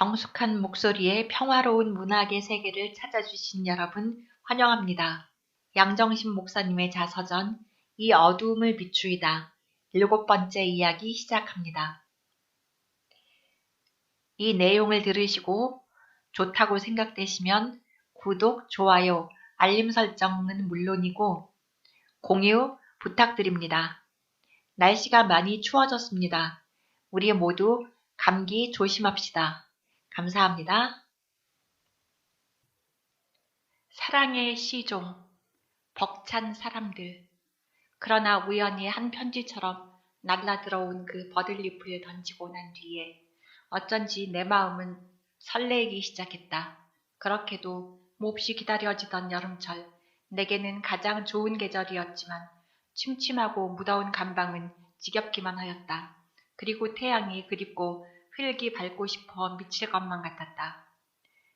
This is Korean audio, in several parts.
정숙한 목소리에 평화로운 문학의 세계를 찾아주신 여러분 환영합니다. 양정신 목사님의 자서전 이 어두움을 비추이다 7번째 이야기 시작합니다. 이 내용을 들으시고 좋다고 생각되시면 구독, 좋아요, 알림 설정은 물론이고 공유 부탁드립니다. 날씨가 많이 추워졌습니다. 우리 모두 감기 조심합시다. 감사합니다. 사랑의 시종, 벅찬 사람들. 그러나 우연히 한 편지처럼 날라들어온 그 버들잎을 던지고 난 뒤에 어쩐지 내 마음은 설레기 시작했다. 그렇게도 몹시 기다려지던 여름철, 내게는 가장 좋은 계절이었지만 침침하고 무더운 감방은 지겹기만 하였다. 그리고 태양이 그립고 흙이 밟고 싶어 미칠 것만 같았다.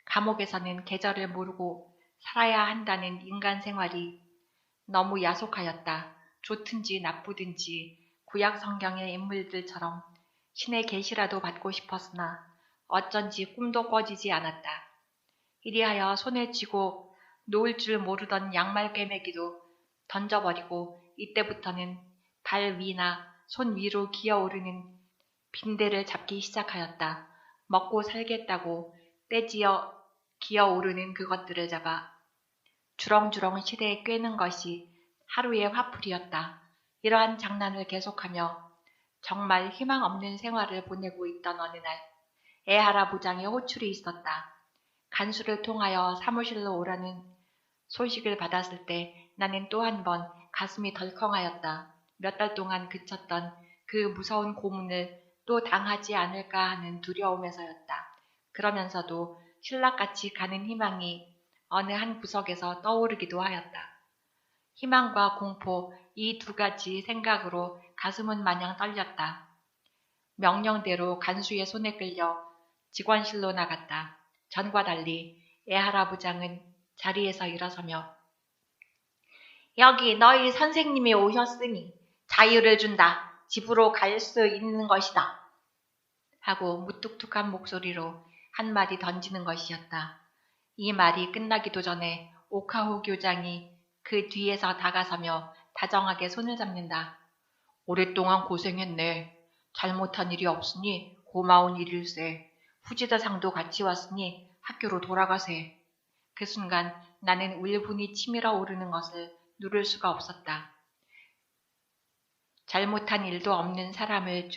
감옥에서는 계절을 모르고 살아야 한다는 인간 생활이 너무 야속하였다. 좋든지 나쁘든지 구약 성경의 인물들처럼 신의 계시라도 받고 싶었으나 어쩐지 꿈도 꿔지지 않았다. 이리하여 손에 쥐고 놓을 줄 모르던 양말 꿰매기도 던져버리고 이때부터는 발 위나 손 위로 기어오르는 빈대를 잡기 시작하였다. 먹고 살겠다고 떼지어 기어오르는 그것들을 잡아 주렁주렁 실에 꿰는 것이 하루의 화풀이였다. 이러한 장난을 계속하며 정말 희망 없는 생활을 보내고 있던 어느 날 에하라 부장의 호출이 있었다. 간수를 통하여 사무실로 오라는 소식을 받았을 때 나는 또 한 번 가슴이 덜컹하였다. 몇 달 동안 그쳤던 그 무서운 고문을 또 당하지 않을까 하는 두려움에서였다. 그러면서도 신락같이 가는 희망이 어느 한 구석에서 떠오르기도 하였다. 희망과 공포 이 두 가지 생각으로 가슴은 마냥 떨렸다. 명령대로 간수의 손에 끌려 직원실로 나갔다. 전과 달리 에하라 부장은 자리에서 일어서며 여기 너희 선생님이 오셨으니 자유를 준다. 집으로 갈 수 있는 것이다. 하고 무뚝뚝한 목소리로 한마디 던지는 것이었다. 이 말이 끝나기도 전에 오카호 교장이 그 뒤에서 다가서며 다정하게 손을 잡는다. 오랫동안 고생했네. 잘못한 일이 없으니 고마운 일일세. 후지자상도 같이 왔으니 학교로 돌아가세. 그 순간 나는 울분이 치밀어 오르는 것을 누를 수가 없었다. 잘못한 일도 없는 사람을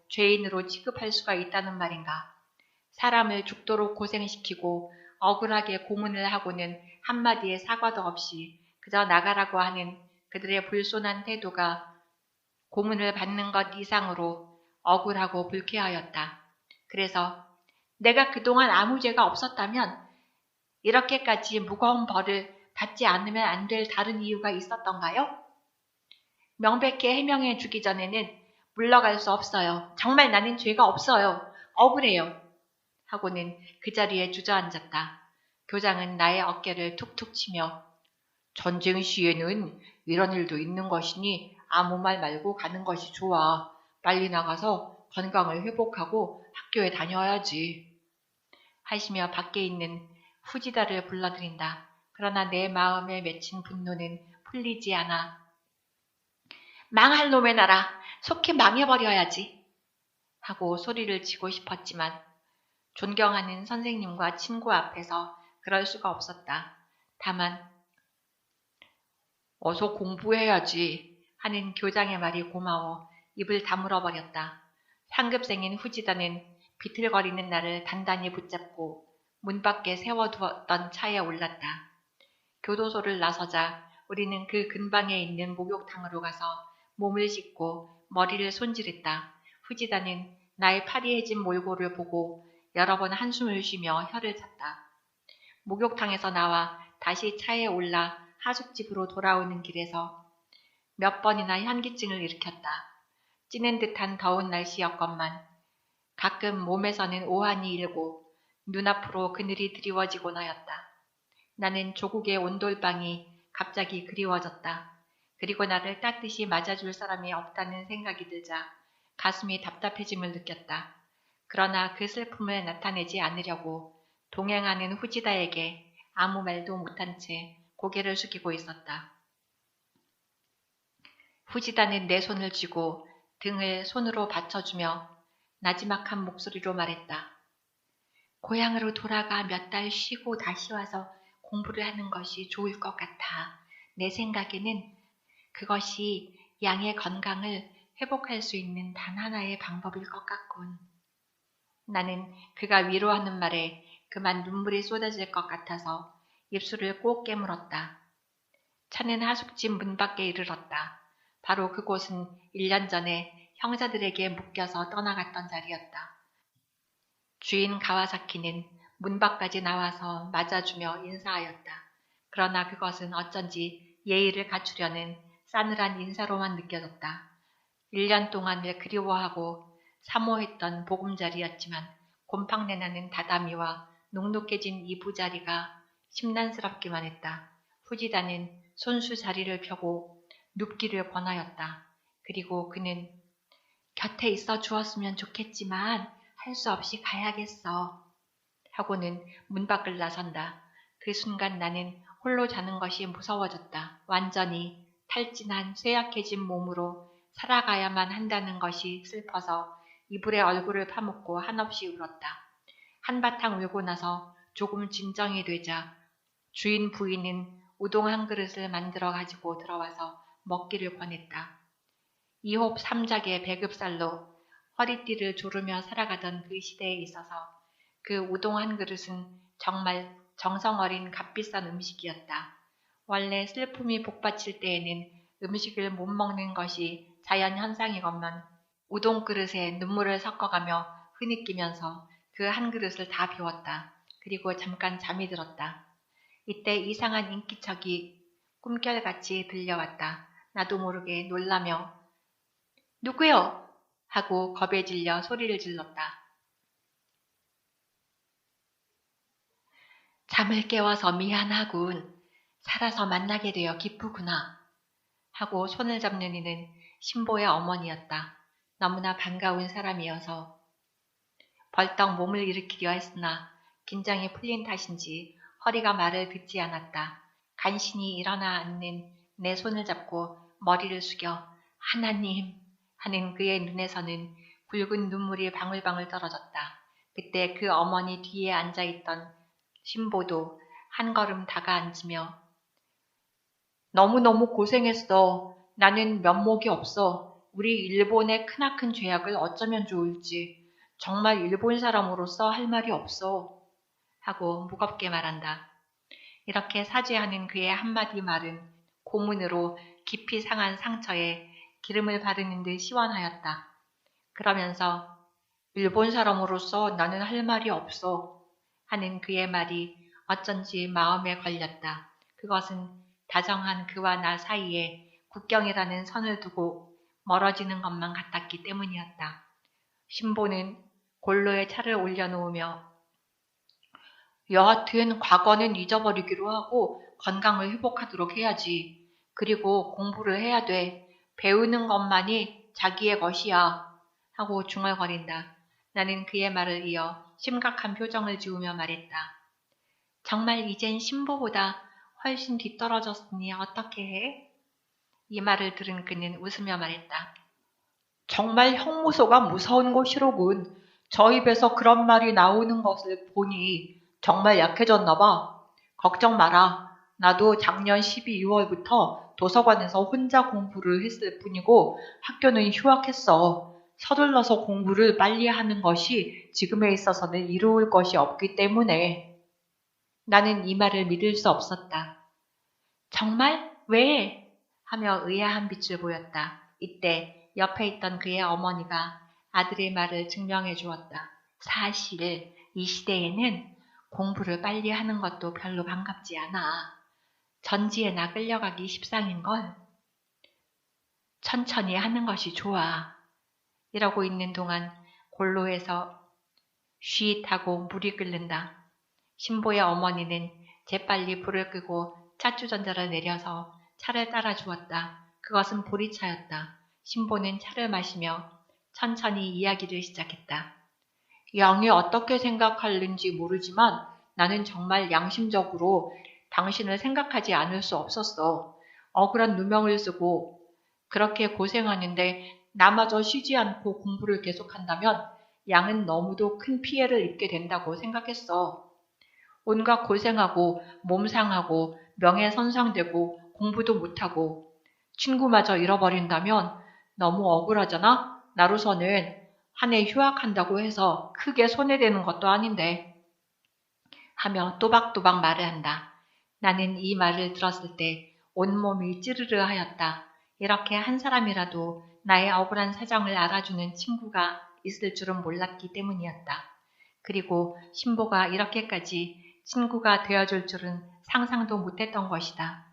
죄인으로 취급할 수가 있다는 말인가. 사람을 죽도록 고생시키고 억울하게 고문을 하고는 한마디의 사과도 없이 그저 나가라고 하는 그들의 불손한 태도가 고문을 받는 것 이상으로 억울하고 불쾌하였다. 그래서 내가 그동안 아무 죄가 없었다면 이렇게까지 무거운 벌을 받지 않으면 안 될 다른 이유가 있었던가요? 명백히 해명해 주기 전에는 물러갈 수 없어요. 정말 나는 죄가 없어요. 억울해요. 하고는 그 자리에 주저앉았다. 교장은 나의 어깨를 툭툭 치며 전쟁 시에는 이런 일도 있는 것이니 아무 말 말고 가는 것이 좋아. 빨리 나가서 건강을 회복하고 학교에 다녀야지. 하시며 밖에 있는 후지다를 불러들인다. 그러나 내 마음에 맺힌 분노는 풀리지 않아. 망할 놈의 나라, 속히 망해버려야지. 하고 소리를 치고 싶었지만 존경하는 선생님과 친구 앞에서 그럴 수가 없었다. 다만 어서 공부해야지 하는 교장의 말이 고마워 입을 다물어 버렸다. 상급생인 후지다는 비틀거리는 나를 단단히 붙잡고 문 밖에 세워두었던 차에 올랐다. 교도소를 나서자 우리는 그 근방에 있는 목욕탕으로 가서 몸을 씻고 머리를 손질했다. 후지다는 나의 파리해진 몰골을 보고 여러 번 한숨을 쉬며 혀를 찼다. 목욕탕에서 나와 다시 차에 올라 하숙집으로 돌아오는 길에서 몇 번이나 현기증을 일으켰다. 찌는 듯한 더운 날씨였건만 가끔 몸에서는 오한이 일고 눈앞으로 그늘이 드리워지곤 하였다. 나는 조국의 온돌방이 갑자기 그리워졌다. 그리고 나를 따뜻이 맞아줄 사람이 없다는 생각이 들자 가슴이 답답해짐을 느꼈다. 그러나 그 슬픔을 나타내지 않으려고 동행하는 후지다에게 아무 말도 못한 채 고개를 숙이고 있었다. 후지다는 내 손을 쥐고 등을 손으로 받쳐주며 나지막한 목소리로 말했다. 고향으로 돌아가 몇 달 쉬고 다시 와서 공부를 하는 것이 좋을 것 같아. 내 생각에는 그것이 양의 건강을 회복할 수 있는 단 하나의 방법일 것 같군. 나는 그가 위로하는 말에 그만 눈물이 쏟아질 것 같아서 입술을 꼭 깨물었다. 차는 하숙집 문 밖에 이르렀다. 바로 그곳은 1년 전에 형사들에게 묶여서 떠나갔던 자리였다. 주인 가와사키는 문 밖까지 나와서 맞아주며 인사하였다. 그러나 그것은 어쩐지 예의를 갖추려는 싸늘한 인사로만 느껴졌다. 1년 동안을 그리워하고 사모했던 보금자리였지만 곰팡내 나는 다다미와 눅눅해진 이부자리가 심란스럽기만 했다. 후지다는 손수 자리를 펴고 눕기를 권하였다. 그리고 그는 곁에 있어 주었으면 좋겠지만 할 수 없이 가야겠어. 하고는 문 밖을 나선다. 그 순간 나는 홀로 자는 것이 무서워졌다. 완전히 탈진한 쇠약해진 몸으로 살아가야만 한다는 것이 슬퍼서 이불에 얼굴을 파묻고 한없이 울었다. 한바탕 울고 나서 조금 진정이 되자 주인 부인은 우동 한 그릇을 만들어 가지고 들어와서 먹기를 권했다. 2홉 3작의 배급살로 허리띠를 조르며 살아가던 그 시대에 있어서 그 우동 한 그릇은 정말 정성 어린 값비싼 음식이었다. 원래 슬픔이 복받칠 때에는 음식을 못 먹는 것이 자연현상이건만 우동 그릇에 눈물을 섞어가며 흐느끼면서 그 한 그릇을 다 비웠다. 그리고 잠깐 잠이 들었다. 이때 이상한 인기척이 꿈결같이 들려왔다. 나도 모르게 놀라며 누구요? 하고 겁에 질려 소리를 질렀다. 잠을 깨워서 미안하군. 살아서 만나게 되어 기쁘구나. 하고 손을 잡는 이는 신보의 어머니였다. 너무나 반가운 사람이어서 벌떡 몸을 일으키려 했으나 긴장이 풀린 탓인지 허리가 말을 듣지 않았다. 간신히 일어나 앉는 내 손을 잡고 머리를 숙여 하나님 하는 그의 눈에서는 붉은 눈물이 방울방울 떨어졌다. 그때 그 어머니 뒤에 앉아있던 신보도 한 걸음 다가앉으며 너무너무 고생했어. 나는 면목이 없어. 우리 일본의 크나큰 죄악을 어쩌면 좋을지. 정말 일본 사람으로서 할 말이 없어. 하고 무겁게 말한다. 이렇게 사죄하는 그의 한마디 말은 고문으로 깊이 상한 상처에 기름을 바르는 듯 시원하였다. 그러면서 일본 사람으로서 나는 할 말이 없어 하는 그의 말이 어쩐지 마음에 걸렸다. 그것은 다정한 그와 나 사이에 국경이라는 선을 두고 멀어지는 것만 같았기 때문이었다. 신보는 골로에 차를 올려놓으며 여하튼 과거는 잊어버리기로 하고 건강을 회복하도록 해야지. 그리고 공부를 해야 돼. 배우는 것만이 자기의 것이야. 하고 중얼거린다. 나는 그의 말을 이어 심각한 표정을 지으며 말했다. 정말 이젠 신보보다 훨씬 뒤떨어졌으니 어떻게 해? 이 말을 들은 그는 웃으며 말했다. 정말 형무소가 무서운 곳이로군. 저 입에서 그런 말이 나오는 것을 보니 정말 약해졌나 봐. 걱정 마라. 나도 작년 12월부터 도서관에서 혼자 공부를 했을 뿐이고 학교는 휴학했어. 서둘러서 공부를 빨리 하는 것이 지금에 있어서는 이루을 것이 없기 때문에. 나는 이 말을 믿을 수 없었다. 정말? 왜? 하며 의아한 빛을 보였다. 이때 옆에 있던 그의 어머니가 아들의 말을 증명해 주었다. 사실 이 시대에는 공부를 빨리 하는 것도 별로 반갑지 않아. 전지에나 끌려가기 십상인걸. 천천히 하는 것이 좋아. 이러고 있는 동안 골로에서 쉿 하고 물이 끓는다. 신보의 어머니는 재빨리 불을 끄고 차주전자를 내려서 차를 따라 주었다. 그것은 보리차였다. 신보는 차를 마시며 천천히 이야기를 시작했다. 양이 어떻게 생각하는지 모르지만 나는 정말 양심적으로 당신을 생각하지 않을 수 없었어. 억울한 누명을 쓰고 그렇게 고생하는데 나마저 쉬지 않고 공부를 계속한다면 양은 너무도 큰 피해를 입게 된다고 생각했어. 온갖 고생하고 몸 상하고 명예 손상되고 공부도 못하고 친구마저 잃어버린다면 너무 억울하잖아? 나로서는 한 해 휴학한다고 해서 크게 손해되는 것도 아닌데 하며 또박또박 말을 한다. 나는 이 말을 들었을 때 온몸이 찌르르 하였다. 이렇게 한 사람이라도 나의 억울한 사정을 알아주는 친구가 있을 줄은 몰랐기 때문이었다. 그리고 신보가 이렇게까지 친구가 되어줄 줄은 상상도 못했던 것이다.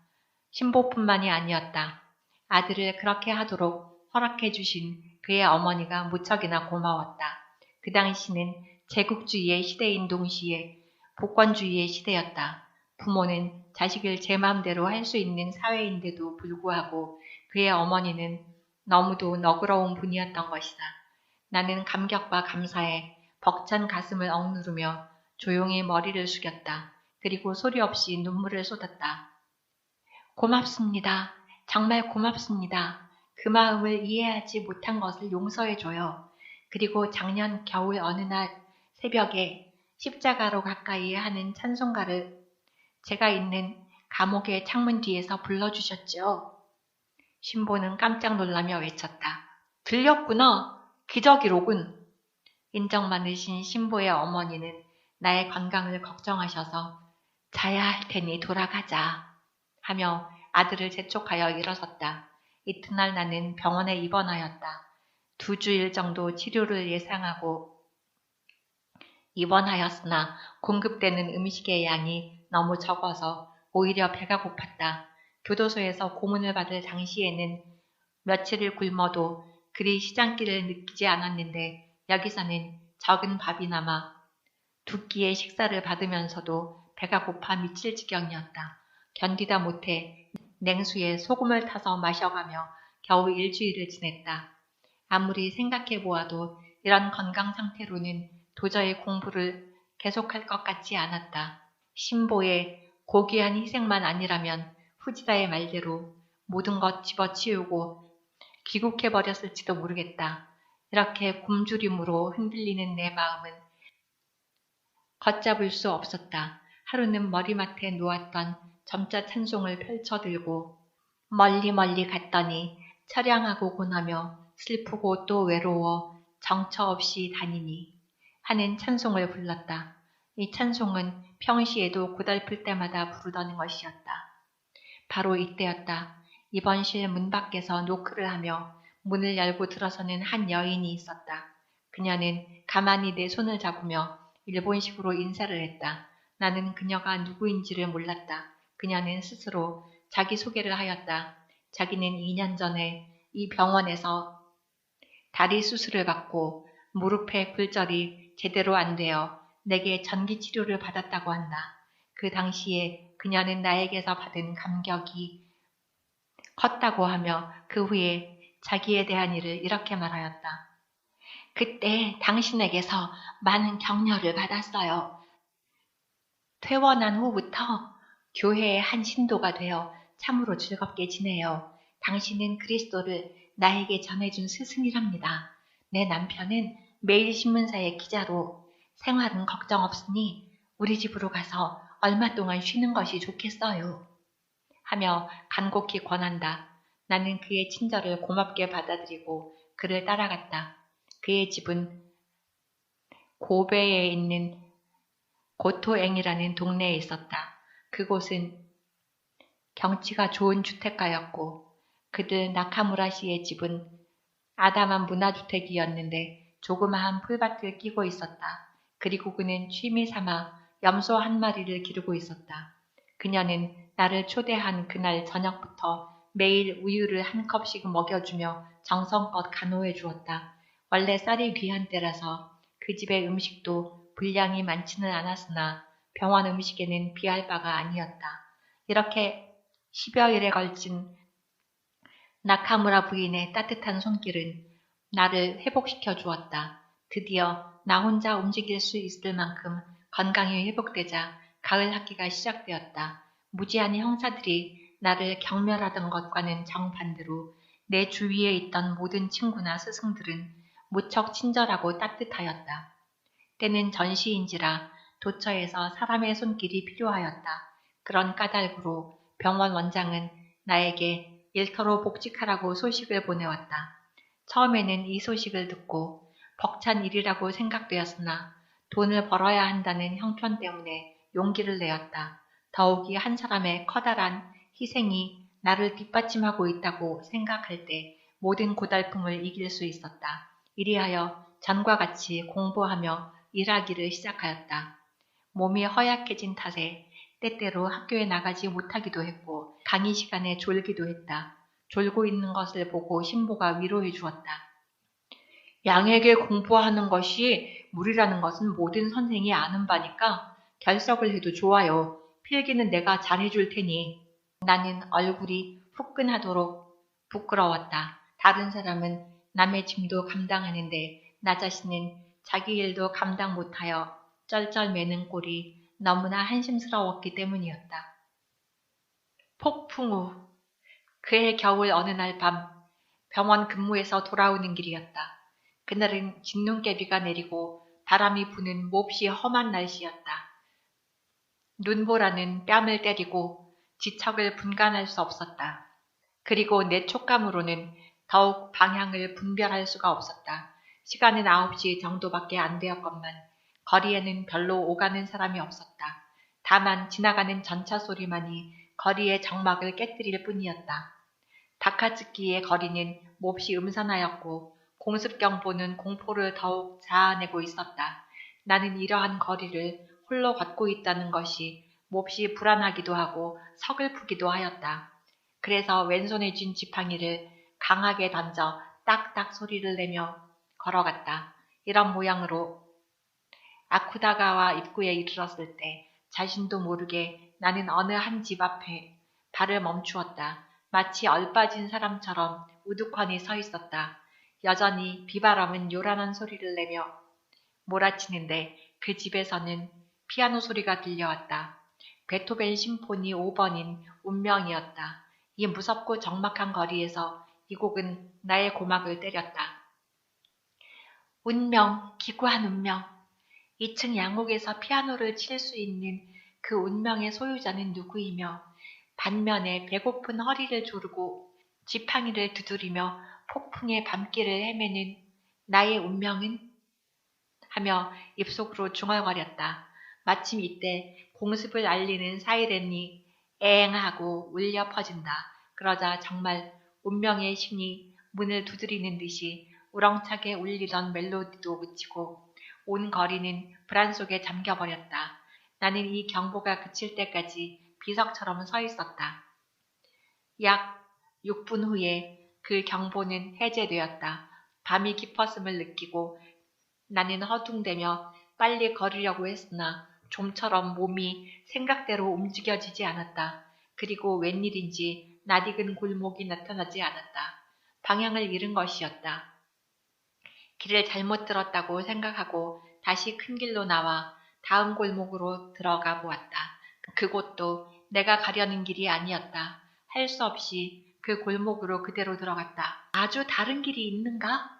신보뿐만이 아니었다. 아들을 그렇게 하도록 허락해 주신 그의 어머니가 무척이나 고마웠다. 그 당시는 제국주의의 시대인 동시에 복권주의의 시대였다. 부모는 자식을 제 마음대로 할 수 있는 사회인데도 불구하고 그의 어머니는 너무도 너그러운 분이었던 것이다. 나는 감격과 감사에 벅찬 가슴을 억누르며 조용히 머리를 숙였다. 그리고 소리 없이 눈물을 쏟았다. 고맙습니다. 정말 고맙습니다. 그 마음을 이해하지 못한 것을 용서해줘요. 그리고 작년 겨울 어느 날 새벽에 십자가로 가까이 하는 찬송가를 제가 있는 감옥의 창문 뒤에서 불러주셨죠. 신보는 깜짝 놀라며 외쳤다. 들렸구나. 기적이로군. 인정 많으신 신보의 어머니는 나의 건강을 걱정하셔서 자야 할 테니 돌아가자 하며 아들을 재촉하여 일어섰다. 이튿날 나는 병원에 입원하였다. 2주일 정도 치료를 예상하고 입원하였으나 공급되는 음식의 양이 너무 적어서 오히려 배가 고팠다. 교도소에서 고문을 받을 당시에는 며칠을 굶어도 그리 시장기를 느끼지 않았는데 여기서는 적은 밥이나마 2끼의 식사를 받으면서도 배가 고파 미칠 지경이었다. 견디다 못해 냉수에 소금을 타서 마셔가며 겨우 일주일을 지냈다. 아무리 생각해 보아도 이런 건강 상태로는 도저히 공부를 계속할 것 같지 않았다. 신보의 고귀한 희생만 아니라면 후지다의 말대로 모든 것 집어치우고 귀국해버렸을지도 모르겠다. 이렇게 굶주림으로 흔들리는 내 마음은 걷잡을 수 없었다. 하루는 머리맡에 놓았던 점자 찬송을 펼쳐들고 멀리 갔더니 처량하고 고나며 슬프고 또 외로워 정처 없이 다니니 하는 찬송을 불렀다. 이 찬송은 평시에도 고달플 때마다 부르던 것이었다. 바로 이때였다. 입원실 문 밖에서 노크를 하며 문을 열고 들어서는 한 여인이 있었다. 그녀는 가만히 내 손을 잡으며 일본식으로 인사를 했다. 나는 그녀가 누구인지를 몰랐다. 그녀는 스스로 자기소개를 하였다. 자기는 2년 전에 이 병원에서 다리 수술을 받고 무릎의 굴절이 제대로 안 되어 내게 전기치료를 받았다고 한다. 그 당시에 그녀는 나에게서 받은 감격이 컸다고 하며 그 후에 자기에 대한 일을 이렇게 말하였다. 그때 당신에게서 많은 격려를 받았어요. 퇴원한 후부터 교회의 한 신도가 되어 참으로 즐겁게 지내요. 당신은 그리스도를 나에게 전해준 스승이랍니다. 내 남편은 매일 신문사의 기자로 생활은 걱정 없으니 우리 집으로 가서 얼마 동안 쉬는 것이 좋겠어요. 하며 간곡히 권한다. 나는 그의 친절을 고맙게 받아들이고 그를 따라갔다. 그의 집은 고베에 있는 고토eng이라는 동네에 있었다. 그곳은 경치가 좋은 주택가였고 그들 나카무라 씨의 집은 아담한 문화주택이었는데 조그마한 풀밭을 끼고 있었다. 그리고 그는 취미 삼아 염소 한 마리를 기르고 있었다. 그녀는 나를 초대한 그날 저녁부터 매일 우유를 한 컵씩 먹여주며 정성껏 간호해 주었다. 원래 쌀이 귀한 때라서 그 집의 음식도 분량이 많지는 않았으나 병원 음식에는 비할 바가 아니었다. 이렇게 10여일에 걸친 나카무라 부인의 따뜻한 손길은 나를 회복시켜 주었다. 드디어 나 혼자 움직일 수 있을 만큼 건강이 회복되자 가을 학기가 시작되었다. 무지한 형사들이 나를 경멸하던 것과는 정반대로 내 주위에 있던 모든 친구나 스승들은 무척 친절하고 따뜻하였다. 때는 전시인지라 도처에서 사람의 손길이 필요하였다. 그런 까닭으로 병원 원장은 나에게 일터로 복직하라고 소식을 보내왔다. 처음에는 이 소식을 듣고 벅찬 일이라고 생각되었으나 돈을 벌어야 한다는 형편 때문에 용기를 내었다. 더욱이 한 사람의 커다란 희생이 나를 뒷받침하고 있다고 생각할 때 모든 고달픔을 이길 수 있었다. 이리하여 전과 같이 공부하며 일하기를 시작하였다. 몸이 허약해진 탓에 때때로 학교에 나가지 못하기도 했고 강의 시간에 졸기도 했다. 졸고 있는 것을 보고 신보가 위로해 주었다. 양에게 공부하는 것이 무리라는 것은 모든 선생이 아는 바니까 결석을 해도 좋아요. 필기는 내가 잘해줄 테니. 나는 얼굴이 후끈하도록 부끄러웠다. 다른 사람은 남의 짐도 감당하는데 나 자신은 자기 일도 감당 못하여 쩔쩔매는 꼴이 너무나 한심스러웠기 때문이었다. 폭풍 후 그해 겨울 어느 날 밤 병원 근무에서 돌아오는 길이었다. 그날은 진눈깨비가 내리고 바람이 부는 몹시 험한 날씨였다. 눈보라는 뺨을 때리고 지척을 분간할 수 없었다. 그리고 내 촉감으로는 더욱 방향을 분별할 수가 없었다. 시간은 9시 정도밖에 안 되었건만 거리에는 별로 오가는 사람이 없었다. 다만 지나가는 전차 소리만이 거리의 정막을 깨뜨릴 뿐이었다. 다카츠키의 거리는 몹시 음산하였고 공습경보는 공포를 더욱 자아내고 있었다. 나는 이러한 거리를 홀로 걷고 있다는 것이 몹시 불안하기도 하고 서글프기도 하였다. 그래서 왼손에 쥔 지팡이를 강하게 던져 딱딱 소리를 내며 걸어갔다. 이런 모양으로 아쿠다가와 입구에 이르렀을 때 자신도 모르게 나는 어느 한 집 앞에 발을 멈추었다. 마치 얼빠진 사람처럼 우두커니 서 있었다. 여전히 비바람은 요란한 소리를 내며 몰아치는데 그 집에서는 피아노 소리가 들려왔다. 베토벤 심포니 5번인 운명이었다. 이 무섭고 적막한 거리에서 이 곡은 나의 고막을 때렸다. 운명, 기구한 운명. 2층 양옥에서 피아노를 칠 수 있는 그 운명의 소유자는 누구이며 반면에 배고픈 허리를 조르고 지팡이를 두드리며 폭풍의 밤길을 헤매는 나의 운명은? 하며 입속으로 중얼거렸다. 마침 이때 공습을 알리는 사이렌이 엥 하고 울려 퍼진다. 그러자 정말 운명의 신이 문을 두드리는 듯이 우렁차게 울리던 멜로디도 그치고 온 거리는 불안 속에 잠겨버렸다. 나는 이 경보가 그칠 때까지 비석처럼 서 있었다. 약 6분 후에 그 경보는 해제되었다. 밤이 깊었음을 느끼고 나는 허둥대며 빨리 걸으려고 했으나 좀처럼 몸이 생각대로 움직여지지 않았다. 그리고 웬일인지 낯익은 골목이 나타나지 않았다. 방향을 잃은 것이었다. 길을 잘못 들었다고 생각하고 다시 큰 길로 나와 다음 골목으로 들어가 보았다. 그곳도 내가 가려는 길이 아니었다. 할 수 없이 그 골목으로 그대로 들어갔다. 아주 다른 길이 있는가?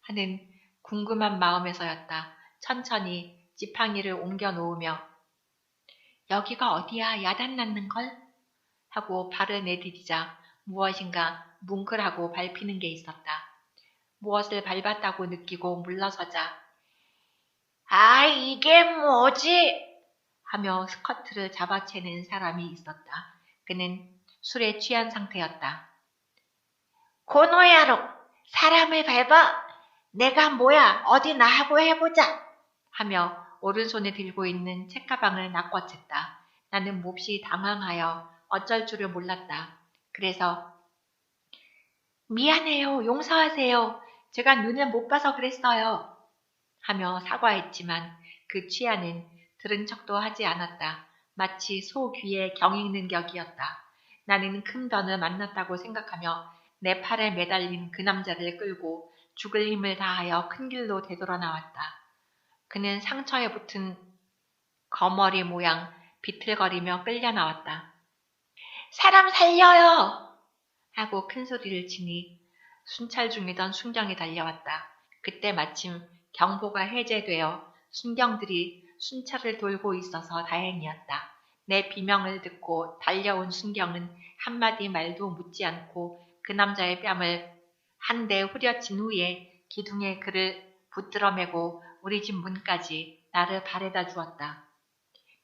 하는 궁금한 마음에서였다. 천천히 지팡이를 옮겨 놓으며 여기가 어디야? 야단 났는걸? 하고 발을 내디디자 무엇인가 뭉클하고 밟히는 게 있었다. 무엇을 밟았다고 느끼고 물러서자 아 이게 뭐지? 하며 스커트를 잡아채는 사람이 있었다. 그는 술에 취한 상태였다. 고노야로 사람을 밟아? 내가 뭐야 어디 나하고 해보자 하며 오른손에 들고 있는 책가방을 낚아챘다. 나는 몹시 당황하여 어쩔 줄을 몰랐다. 그래서 미안해요. 용서하세요. 제가 눈을 못 봐서 그랬어요. 하며 사과했지만 그 취하는 들은 척도 하지 않았다. 마치 소 귀에 경 읽는 격이었다. 나는 큰 변을 만났다고 생각하며 내 팔에 매달린 그 남자를 끌고 죽을 힘을 다하여 큰 길로 되돌아 나왔다. 그는 상처에 붙은 거머리 모양 비틀거리며 끌려 나왔다. 사람 살려요! 하고 큰 소리를 치니 순찰 중이던 순경이 달려왔다. 그때 마침 경보가 해제되어 순경들이 순찰을 돌고 있어서 다행이었다. 내 비명을 듣고 달려온 순경은 한마디 말도 묻지 않고 그 남자의 뺨을 한 대 후려친 후에 기둥에 그를 붙들어 매고 우리 집 문까지 나를 바래다 주었다.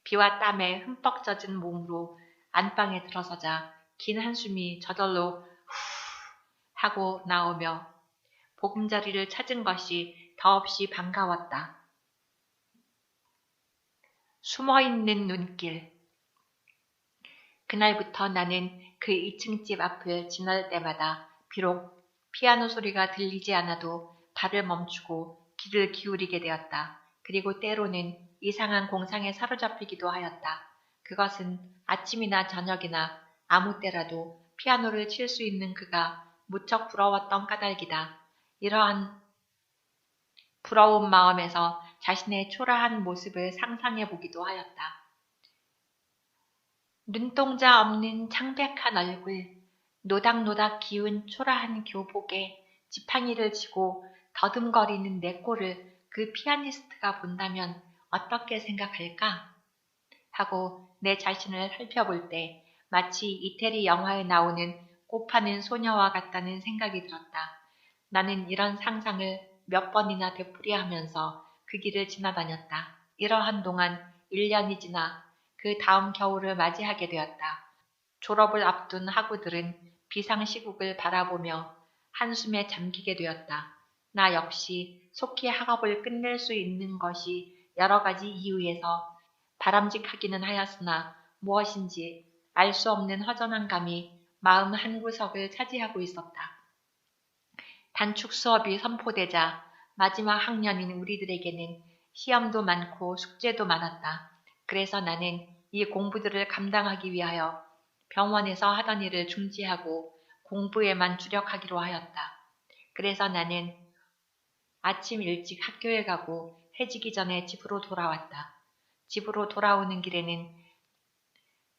비와 땀에 흠뻑 젖은 몸으로 안방에 들어서자 긴 한숨이 저절로 후 하고 나오며 보금자리를 찾은 것이 더없이 반가웠다. 숨어있는 눈길. 그날부터 나는 그 2층 집 앞을 지날 때마다 비록 피아노 소리가 들리지 않아도 발을 멈추고 귀를 기울이게 되었다. 그리고 때로는 이상한 공상에 사로잡히기도 하였다. 그것은 아침이나 저녁이나 아무 때라도 피아노를 칠 수 있는 그가 무척 부러웠던 까닭이다. 이러한 부러운 마음에서 자신의 초라한 모습을 상상해 보기도 하였다. 눈동자 없는 창백한 얼굴, 노닥노닥 기운 초라한 교복에 지팡이를 쥐고 더듬거리는 내 꼴을 그 피아니스트가 본다면 어떻게 생각할까? 하고 내 자신을 살펴볼 때 마치 이태리 영화에 나오는 꽃파는 소녀와 같다는 생각이 들었다. 나는 이런 상상을 몇 번이나 되풀이하면서 그 길을 지나다녔다. 이러한 동안 1년이 지나 그 다음 겨울을 맞이하게 되었다. 졸업을 앞둔 학우들은 비상시국을 바라보며 한숨에 잠기게 되었다. 나 역시 속히 학업을 끝낼 수 있는 것이 여러 가지 이유에서 바람직하기는 하였으나 무엇인지 알 수 없는 허전한 감이 마음 한구석을 차지하고 있었다. 단축 수업이 선포되자 마지막 학년인 우리들에게는 시험도 많고 숙제도 많았다. 그래서 나는 이 공부들을 감당하기 위하여 병원에서 하던 일을 중지하고 공부에만 주력하기로 하였다. 그래서 나는 아침 일찍 학교에 가고 해지기 전에 집으로 돌아왔다. 집으로 돌아오는 길에는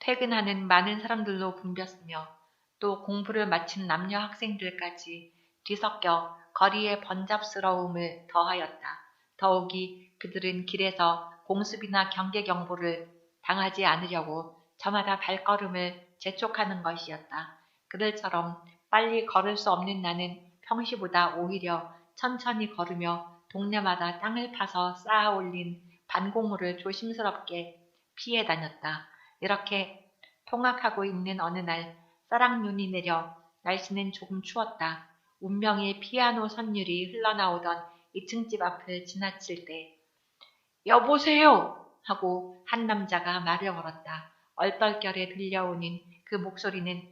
퇴근하는 많은 사람들로 붐볐으며 또 공부를 마친 남녀 학생들까지 뒤섞여 거리의 번잡스러움을 더하였다. 더욱이 그들은 길에서 공습이나 경계 경보를 당하지 않으려고 저마다 발걸음을 재촉하는 것이었다. 그들처럼 빨리 걸을 수 없는 나는 평시보다 오히려 천천히 걸으며 동네마다 땅을 파서 쌓아 올린 반고무를 조심스럽게 피해 다녔다. 이렇게 통학하고 있는 어느 날 쌀락눈이 내려 날씨는 조금 추웠다. 운명의 피아노 선율이 흘러나오던 2층 집 앞을 지나칠 때 여보세요! 하고 한 남자가 말을 걸었다. 얼떨결에 들려오는 그 목소리는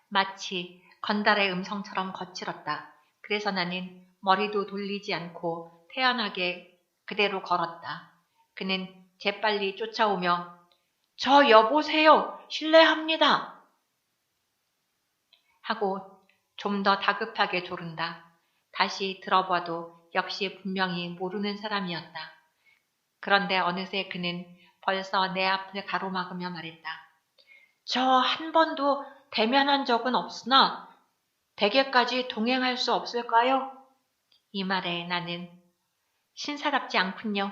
마치 건달의 음성처럼 거칠었다. 그래서 나는 머리도 돌리지 않고 태연하게 그대로 걸었다. 그는 재빨리 쫓아오며 저 여보세요! 실례합니다! 하고 좀 더 다급하게 조른다. 다시 들어봐도 역시 분명히 모르는 사람이었다. 그런데 어느새 그는 벌써 내 앞을 가로막으며 말했다. 저 한 번도 대면한 적은 없으나 댁에까지 동행할 수 없을까요? 이 말에 나는 신사답지 않군요.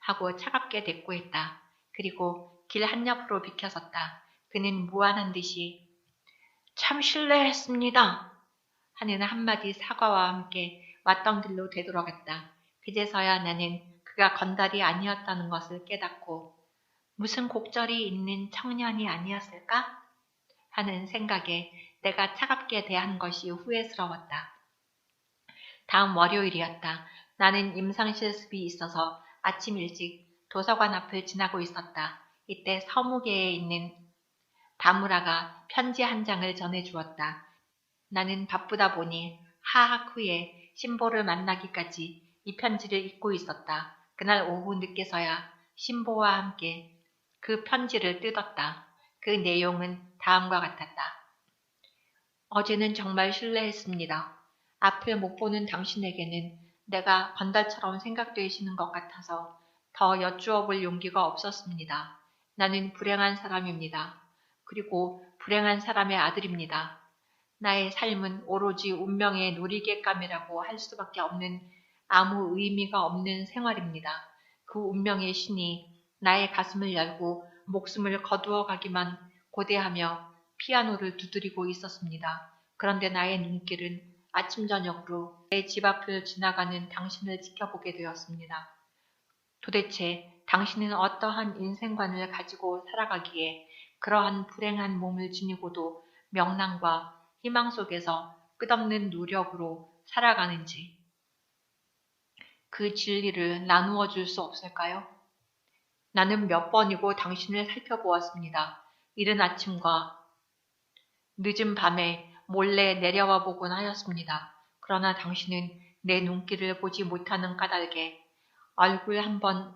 하고 차갑게 대꾸했다. 그리고 길 한옆으로 비켜섰다. 그는 무안한 듯이 참 실례했습니다. 하는 한마디 사과와 함께 왔던 길로 되돌아갔다. 그제서야 나는 그가 건달이 아니었다는 것을 깨닫고 무슨 곡절이 있는 청년이 아니었을까? 하는 생각에 내가 차갑게 대한 것이 후회스러웠다. 다음 월요일이었다. 나는 임상실습이 있어서 아침 일찍 도서관 앞을 지나고 있었다. 이때 서무개에 있는 다무라가 편지 한 장을 전해주었다. 나는 바쁘다 보니 하학 후에 신보를 만나기까지 이 편지를 읽고 있었다. 그날 오후 늦게서야 신보와 함께 그 편지를 뜯었다. 그 내용은 다음과 같았다. 어제는 정말 실례했습니다. 앞을 못 보는 당신에게는 내가 건달처럼 생각되시는 것 같아서 더 여쭈어 볼 용기가 없었습니다. 나는 불행한 사람입니다. 그리고 불행한 사람의 아들입니다. 나의 삶은 오로지 운명의 놀이개감이라고 할 수밖에 없는 아무 의미가 없는 생활입니다. 그 운명의 신이 나의 가슴을 열고 목숨을 거두어 가기만 고대하며 피아노를 두드리고 있었습니다. 그런데 나의 눈길은 아침 저녁으로 내 집 앞을 지나가는 당신을 지켜보게 되었습니다. 도대체 당신은 어떠한 인생관을 가지고 살아가기에 그러한 불행한 몸을 지니고도 명랑과 희망 속에서 끝없는 노력으로 살아가는지 그 진리를 나누어 줄 수 없을까요? 나는 몇 번이고 당신을 살펴보았습니다. 이른 아침과 늦은 밤에 몰래 내려와 보곤 하였습니다. 그러나 당신은 내 눈길을 보지 못하는 까닭에 얼굴 한번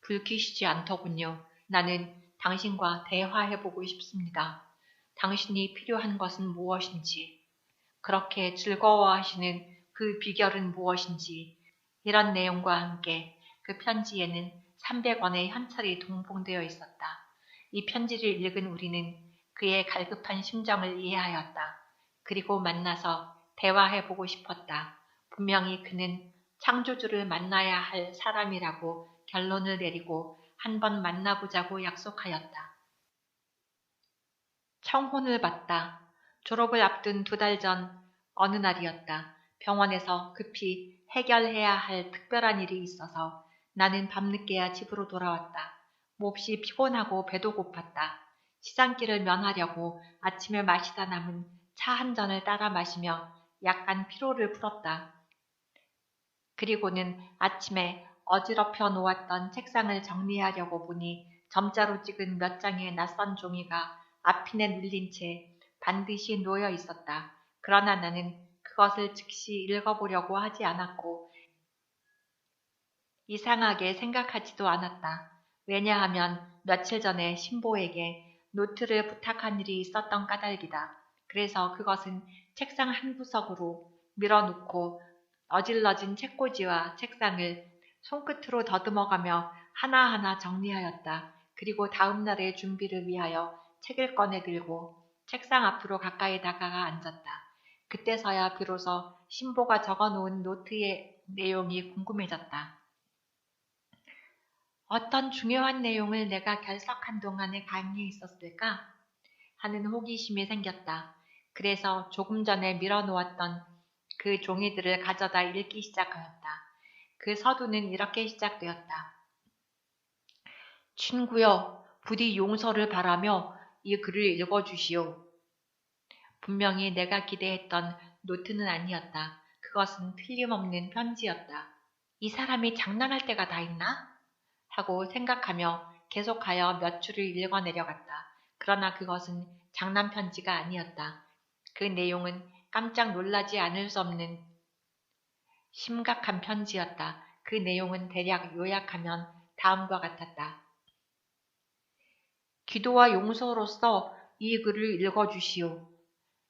붉히시지 않더군요. 나는 당신과 대화해보고 싶습니다. 당신이 필요한 것은 무엇인지, 그렇게 즐거워하시는 그 비결은 무엇인지, 이런 내용과 함께 그 편지에는 300원의 현찰이 동봉되어 있었다. 이 편지를 읽은 우리는 그의 갈급한 심정을 이해하였다. 그리고 만나서 대화해보고 싶었다. 분명히 그는 창조주를 만나야 할 사람이라고 결론을 내리고 한번 만나보자고 약속하였다. 청혼을 받다. 졸업을 앞둔 2달 전 어느 날이었다. 병원에서 급히 해결해야 할 특별한 일이 있어서 나는 밤늦게야 집으로 돌아왔다. 몹시 피곤하고 배도 고팠다. 시장길을 면하려고 아침에 마시다 남은 차 한 잔을 따라 마시며 약간 피로를 풀었다. 그리고는 아침에 어지럽혀 놓았던 책상을 정리하려고 보니 점자로 찍은 몇 장의 낯선 종이가 앞핀에 눌린 채 반드시 놓여 있었다. 그러나 나는 그것을 즉시 읽어보려고 하지 않았고 이상하게 생각하지도 않았다. 왜냐하면 며칠 전에 신보에게 노트를 부탁한 일이 있었던 까닭이다. 그래서 그것은 책상 한 구석으로 밀어놓고 어질러진 책꽂이와 책상을 손끝으로 더듬어가며 하나하나 정리하였다. 그리고 다음 날의 준비를 위하여 책을 꺼내 들고 책상 앞으로 가까이 다가가 앉았다. 그때서야 비로소 신보가 적어놓은 노트의 내용이 궁금해졌다. 어떤 중요한 내용을 내가 결석한 동안에 강의에 있었을까? 하는 호기심이 생겼다. 그래서 조금 전에 밀어놓았던 그 종이들을 가져다 읽기 시작하였다. 그 서두는 이렇게 시작되었다. 친구여, 부디 용서를 바라며 이 글을 읽어주시오. 분명히 내가 기대했던 노트는 아니었다. 그것은 틀림없는 편지였다. 이 사람이 장난할 때가 다 있나? 하고 생각하며 계속하여 몇 줄을 읽어 내려갔다. 그러나 그것은 장난 편지가 아니었다. 그 내용은 깜짝 놀라지 않을 수 없는 심각한 편지였다. 그 내용은 대략 요약하면 다음과 같았다. 기도와 용서로서 이 글을 읽어주시오.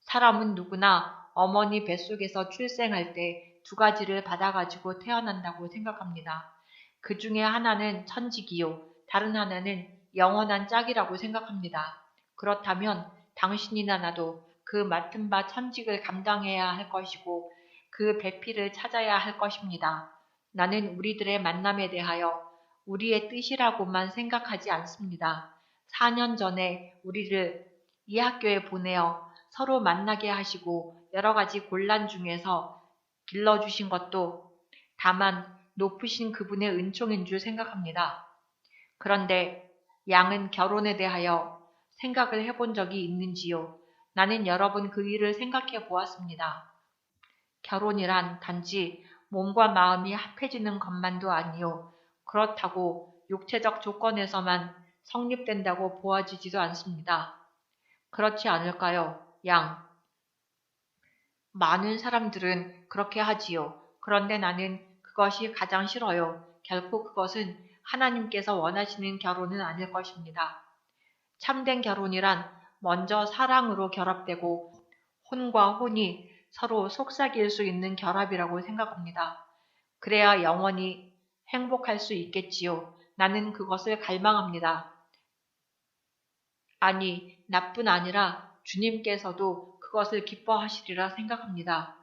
사람은 누구나 어머니 뱃속에서 출생할 때 2가지를 받아가지고 태어난다고 생각합니다. 그 중에 하나는 천직이요. 다른 하나는 영원한 짝이라고 생각합니다. 그렇다면 당신이나 나도 그 맡은 바 천직을 감당해야 할 것이고 그 배필을 찾아야 할 것입니다. 나는 우리들의 만남에 대하여 우리의 뜻이라고만 생각하지 않습니다. 4년 전에 우리를 이 학교에 보내어 서로 만나게 하시고 여러 가지 곤란 중에서 길러주신 것도 다만 높으신 그분의 은총인 줄 생각합니다. 그런데 양은 결혼에 대하여 생각을 해본 적이 있는지요? 나는 여러 번 그 일을 생각해 보았습니다. 결혼이란 단지 몸과 마음이 합해지는 것만도 아니요. 그렇다고 육체적 조건에서만 성립된다고 보아지지도 않습니다. 그렇지 않을까요, 양? 많은 사람들은 그렇게 하지요. 그런데 나는 그것이 가장 싫어요. 결코 그것은 하나님께서 원하시는 결혼은 아닐 것입니다. 참된 결혼이란 먼저 사랑으로 결합되고 혼과 혼이 서로 속삭일 수 있는 결합이라고 생각합니다. 그래야 영원히 행복할 수 있겠지요. 나는 그것을 갈망합니다. 아니, 나뿐 아니라 주님께서도 그것을 기뻐하시리라 생각합니다.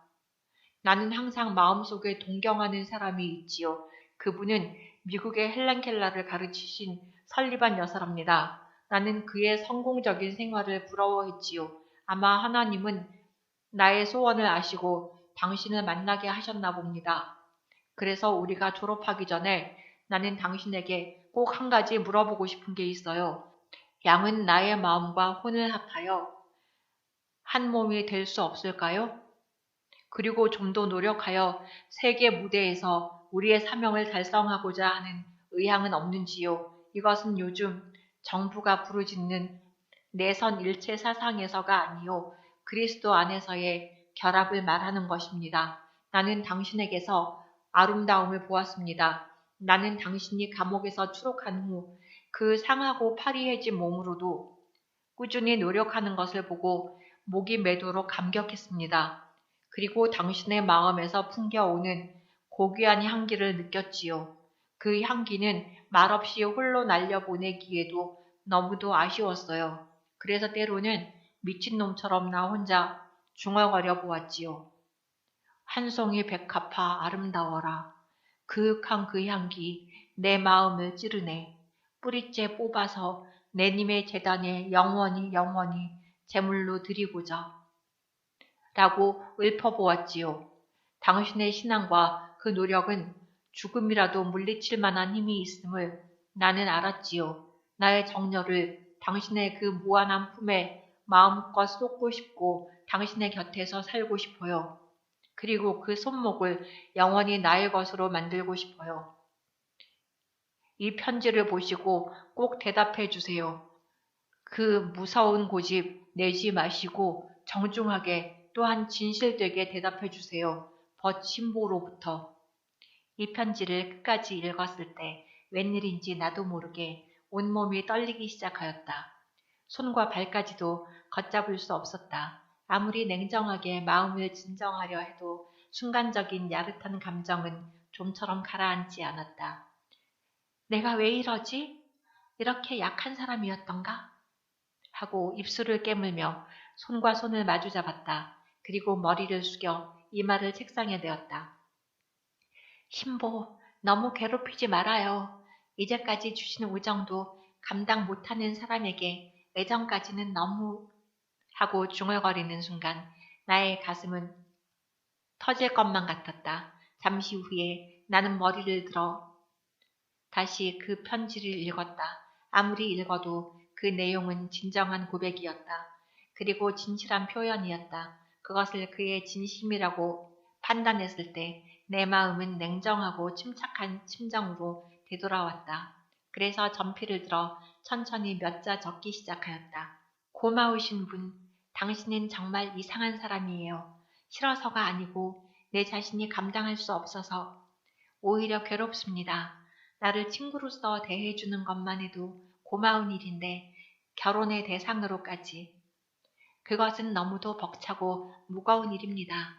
나는 항상 마음속에 동경하는 사람이 있지요. 그분은 미국의 헬렌 켈러를 가르치신 설리반 여사랍니다. 나는 그의 성공적인 생활을 부러워했지요. 아마 하나님은 나의 소원을 아시고 당신을 만나게 하셨나 봅니다. 그래서 우리가 졸업하기 전에 나는 당신에게 꼭 한 가지 물어보고 싶은 게 있어요. 양은 나의 마음과 혼을 합하여 한 몸이 될 수 없을까요? 그리고 좀 더 노력하여 세계 무대에서 우리의 사명을 달성하고자 하는 의향은 없는지요? 이것은 요즘 정부가 부르짖는 내선 일체 사상에서가 아니요 그리스도 안에서의 결합을 말하는 것입니다. 나는 당신에게서 아름다움을 보았습니다. 나는 당신이 감옥에서 추록한 후 그 상하고 파리해진 몸으로도 꾸준히 노력하는 것을 보고 목이 메도록 감격했습니다. 그리고 당신의 마음에서 풍겨오는 고귀한 향기를 느꼈지요. 그 향기는 말없이 홀로 날려보내기에도 너무도 아쉬웠어요. 그래서 때로는 미친놈처럼 나 혼자 중얼거려 보았지요. 한 송이 백합화 아름다워라. 그윽한 그 향기 내 마음을 찌르네. 뿌리째 뽑아서 내님의 재단에 영원히 제물로 드리고자 라고 읊어보았지요. 당신의 신앙과 그 노력은 죽음이라도 물리칠 만한 힘이 있음을 나는 알았지요. 나의 정열을 당신의 그 무한한 품에 마음껏 쏟고 싶고 당신의 곁에서 살고 싶어요. 그리고 그 손목을 영원히 나의 것으로 만들고 싶어요. 이 편지를 보시고 꼭 대답해 주세요. 그 무서운 고집 내지 마시고 정중하게 또한 진실되게 대답해 주세요. 버친보로부터. 이 편지를 끝까지 읽었을 때 웬일인지 나도 모르게 온몸이 떨리기 시작하였다. 손과 발까지도 걷잡을 수 없었다. 아무리 냉정하게 마음을 진정하려 해도 순간적인 야릇한 감정은 좀처럼 가라앉지 않았다. 내가 왜 이러지? 이렇게 약한 사람이었던가? 하고 입술을 깨물며 손과 손을 마주잡았다. 그리고 머리를 숙여 이마를 책상에 대었다. 신보, 너무 괴롭히지 말아요. 이제까지 주신 우정도 감당 못하는 사람에게 애정까지는 너무 하고 중얼거리는 순간 나의 가슴은 터질 것만 같았다. 잠시 후에 나는 머리를 들어 다시 그 편지를 읽었다. 아무리 읽어도 그 내용은 진정한 고백이었다. 그리고 진실한 표현이었다. 그것을 그의 진심이라고 판단했을 때 내 마음은 냉정하고 침착한 심정으로 되돌아왔다. 그래서 전피를 들어 천천히 몇 자 적기 시작하였다. 고마우신 분, 당신은 정말 이상한 사람이에요. 싫어서가 아니고 내 자신이 감당할 수 없어서 오히려 괴롭습니다. 나를 친구로서 대해주는 것만 해도 고마운 일인데 결혼의 대상으로까지. 그것은 너무도 벅차고 무거운 일입니다.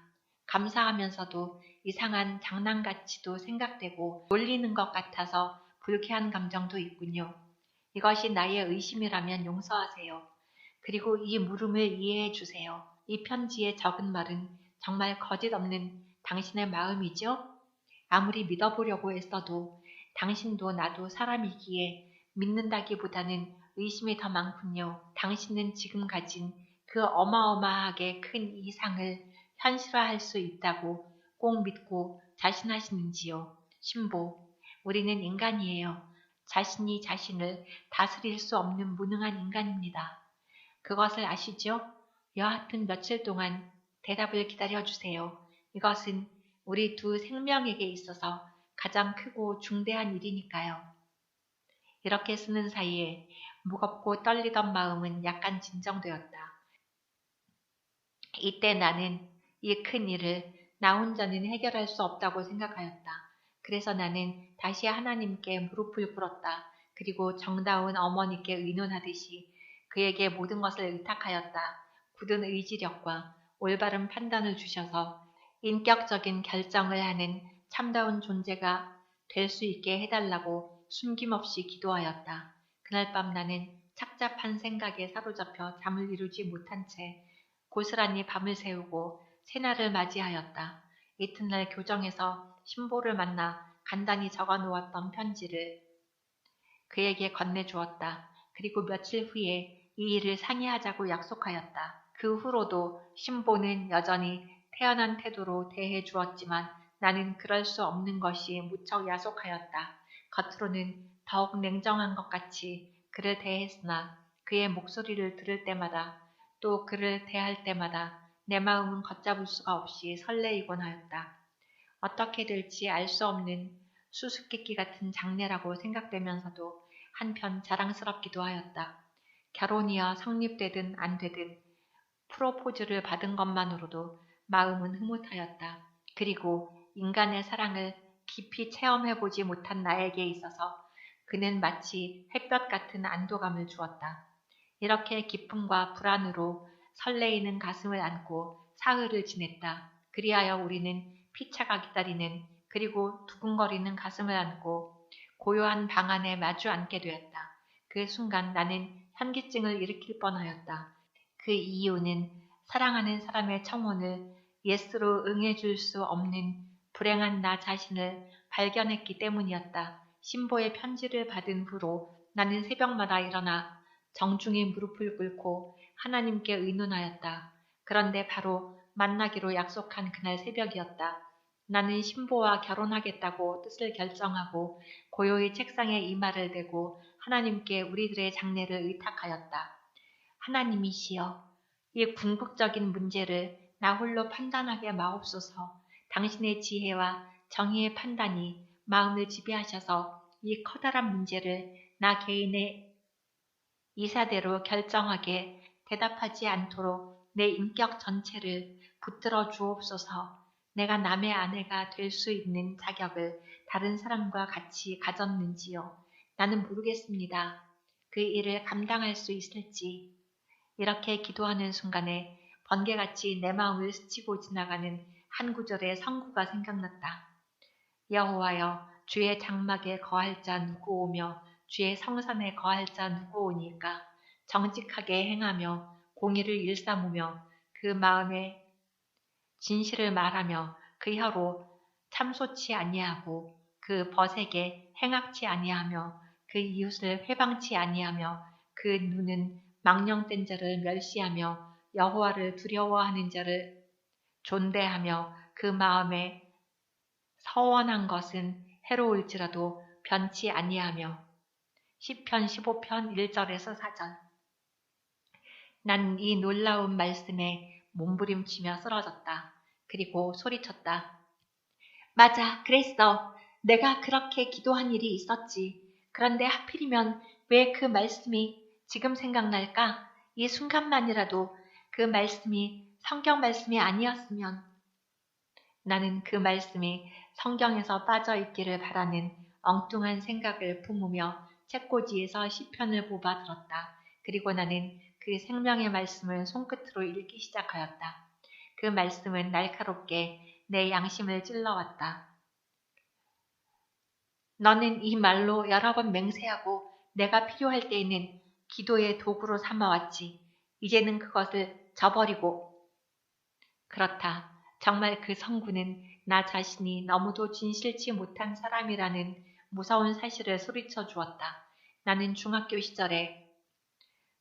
감사하면서도 이상한 장난같이도 생각되고 놀리는 것 같아서 불쾌한 감정도 있군요. 이것이 나의 의심이라면 용서하세요. 그리고 이 물음을 이해해 주세요. 이 편지에 적은 말은 정말 거짓 없는 당신의 마음이죠? 아무리 믿어보려고 했어도 당신도 나도 사람이기에 믿는다기보다는 의심이 더 많군요. 당신은 지금 가진 그 어마어마하게 큰 이상을 현실화할 수 있다고 꼭 믿고 자신하시는지요? 신보, 우리는 인간이에요. 자신이 자신을 다스릴 수 없는 무능한 인간입니다. 그것을 아시죠? 여하튼 며칠 동안 대답을 기다려주세요. 이것은 우리 두 생명에게 있어서 가장 크고 중대한 일이니까요. 이렇게 쓰는 사이에 무겁고 떨리던 마음은 약간 진정되었다. 이때 나는 이 큰 일을 나 혼자는 해결할 수 없다고 생각하였다. 그래서 나는 다시 하나님께 무릎을 꿇었다. 그리고 정다운 어머니께 의논하듯이 그에게 모든 것을 의탁하였다. 굳은 의지력과 올바른 판단을 주셔서 인격적인 결정을 하는 참다운 존재가 될 수 있게 해달라고 숨김없이 기도하였다. 그날 밤 나는 착잡한 생각에 사로잡혀 잠을 이루지 못한 채 고스란히 밤을 새우고 새날을 맞이하였다. 이튿날 교정에서 신보를 만나 간단히 적어 놓았던 편지를 그에게 건네주었다. 그리고 며칠 후에 이 일을 상의하자고 약속하였다. 그 후로도 신보는 여전히 태연한 태도로 대해 주었지만 나는 그럴 수 없는 것이 무척 야속하였다. 겉으로는 더욱 냉정한 것 같이 그를 대했으나 그의 목소리를 들을 때마다 또 그를 대할 때마다 내 마음은 걷잡을 수가 없이 설레이곤 하였다. 어떻게 될지 알 수 없는 수수께끼 같은 장래라고 생각되면서도 한편 자랑스럽기도 하였다. 결혼이여 성립되든 안 되든 프로포즈를 받은 것만으로도 마음은 흐뭇하였다. 그리고 인간의 사랑을 깊이 체험해보지 못한 나에게 있어서 그는 마치 햇볕 같은 안도감을 주었다. 이렇게 기쁨과 불안으로 설레이는 가슴을 안고 사흘을 지냈다. 그리하여 우리는 피차가 기다리는 그리고 두근거리는 가슴을 안고 고요한 방 안에 마주 앉게 되었다. 그 순간 나는 현기증을 일으킬 뻔하였다. 그 이유는 사랑하는 사람의 청혼을 예스로 응해줄 수 없는 불행한 나 자신을 발견했기 때문이었다. 신보의 편지를 받은 후로 나는 새벽마다 일어나 정중히 무릎을 꿇고 하나님께 의논하였다. 그런데 바로 만나기로 약속한 그날 새벽이었다. 나는 신보와 결혼하겠다고 뜻을 결정하고 고요히 책상에 이마를 대고 하나님께 우리들의 장래를 의탁하였다. 하나님이시여, 이 궁극적인 문제를 나 홀로 판단하게 마옵소서. 당신의 지혜와 정의의 판단이 마음을 지배하셔서 이 커다란 문제를 나 개인의 이사대로 결정하게 대답하지 않도록 내 인격 전체를 붙들어 주옵소서. 내가 남의 아내가 될 수 있는 자격을 다른 사람과 같이 가졌는지요. 나는 모르겠습니다. 그 일을 감당할 수 있을지. 이렇게 기도하는 순간에 번개같이 내 마음을 스치고 지나가는 한 구절의 성구가 생각났다. 여호와여, 주의 장막에 거할 자 누구 오며 주의 성산에 거할 자 누구 오니까. 정직하게 행하며 공의를 일삼으며 그 마음에 진실을 말하며 그 혀로 참소치 아니하고 그 벗에게 행악치 아니하며 그 이웃을 회방치 아니하며 그 눈은 망령된 자를 멸시하며 여호와를 두려워하는 자를 존대하며 그 마음에 서원한 것은 해로울지라도 변치 아니하며. 시편 15편 1절에서 4절. 난 이 놀라운 말씀에 몸부림치며 쓰러졌다. 그리고 소리쳤다. 맞아, 그랬어. 내가 그렇게 기도한 일이 있었지. 그런데 하필이면 왜 그 말씀이 지금 생각날까? 이 순간만이라도 그 말씀이 성경 말씀이 아니었으면. 나는 그 말씀이 성경에서 빠져있기를 바라는 엉뚱한 생각을 품으며 책꽂이에서 시편을 뽑아 들었다. 그리고 나는 그 생명의 말씀을 손끝으로 읽기 시작하였다. 그 말씀은 날카롭게 내 양심을 찔러왔다. 너는 이 말로 여러 번 맹세하고 내가 필요할 때에는 기도의 도구로 삼아왔지. 이제는 그것을 저버리고. 그렇다. 정말 그 성구는 나 자신이 너무도 진실치 못한 사람이라는 무서운 사실을 소리쳐 주었다. 나는 중학교 시절에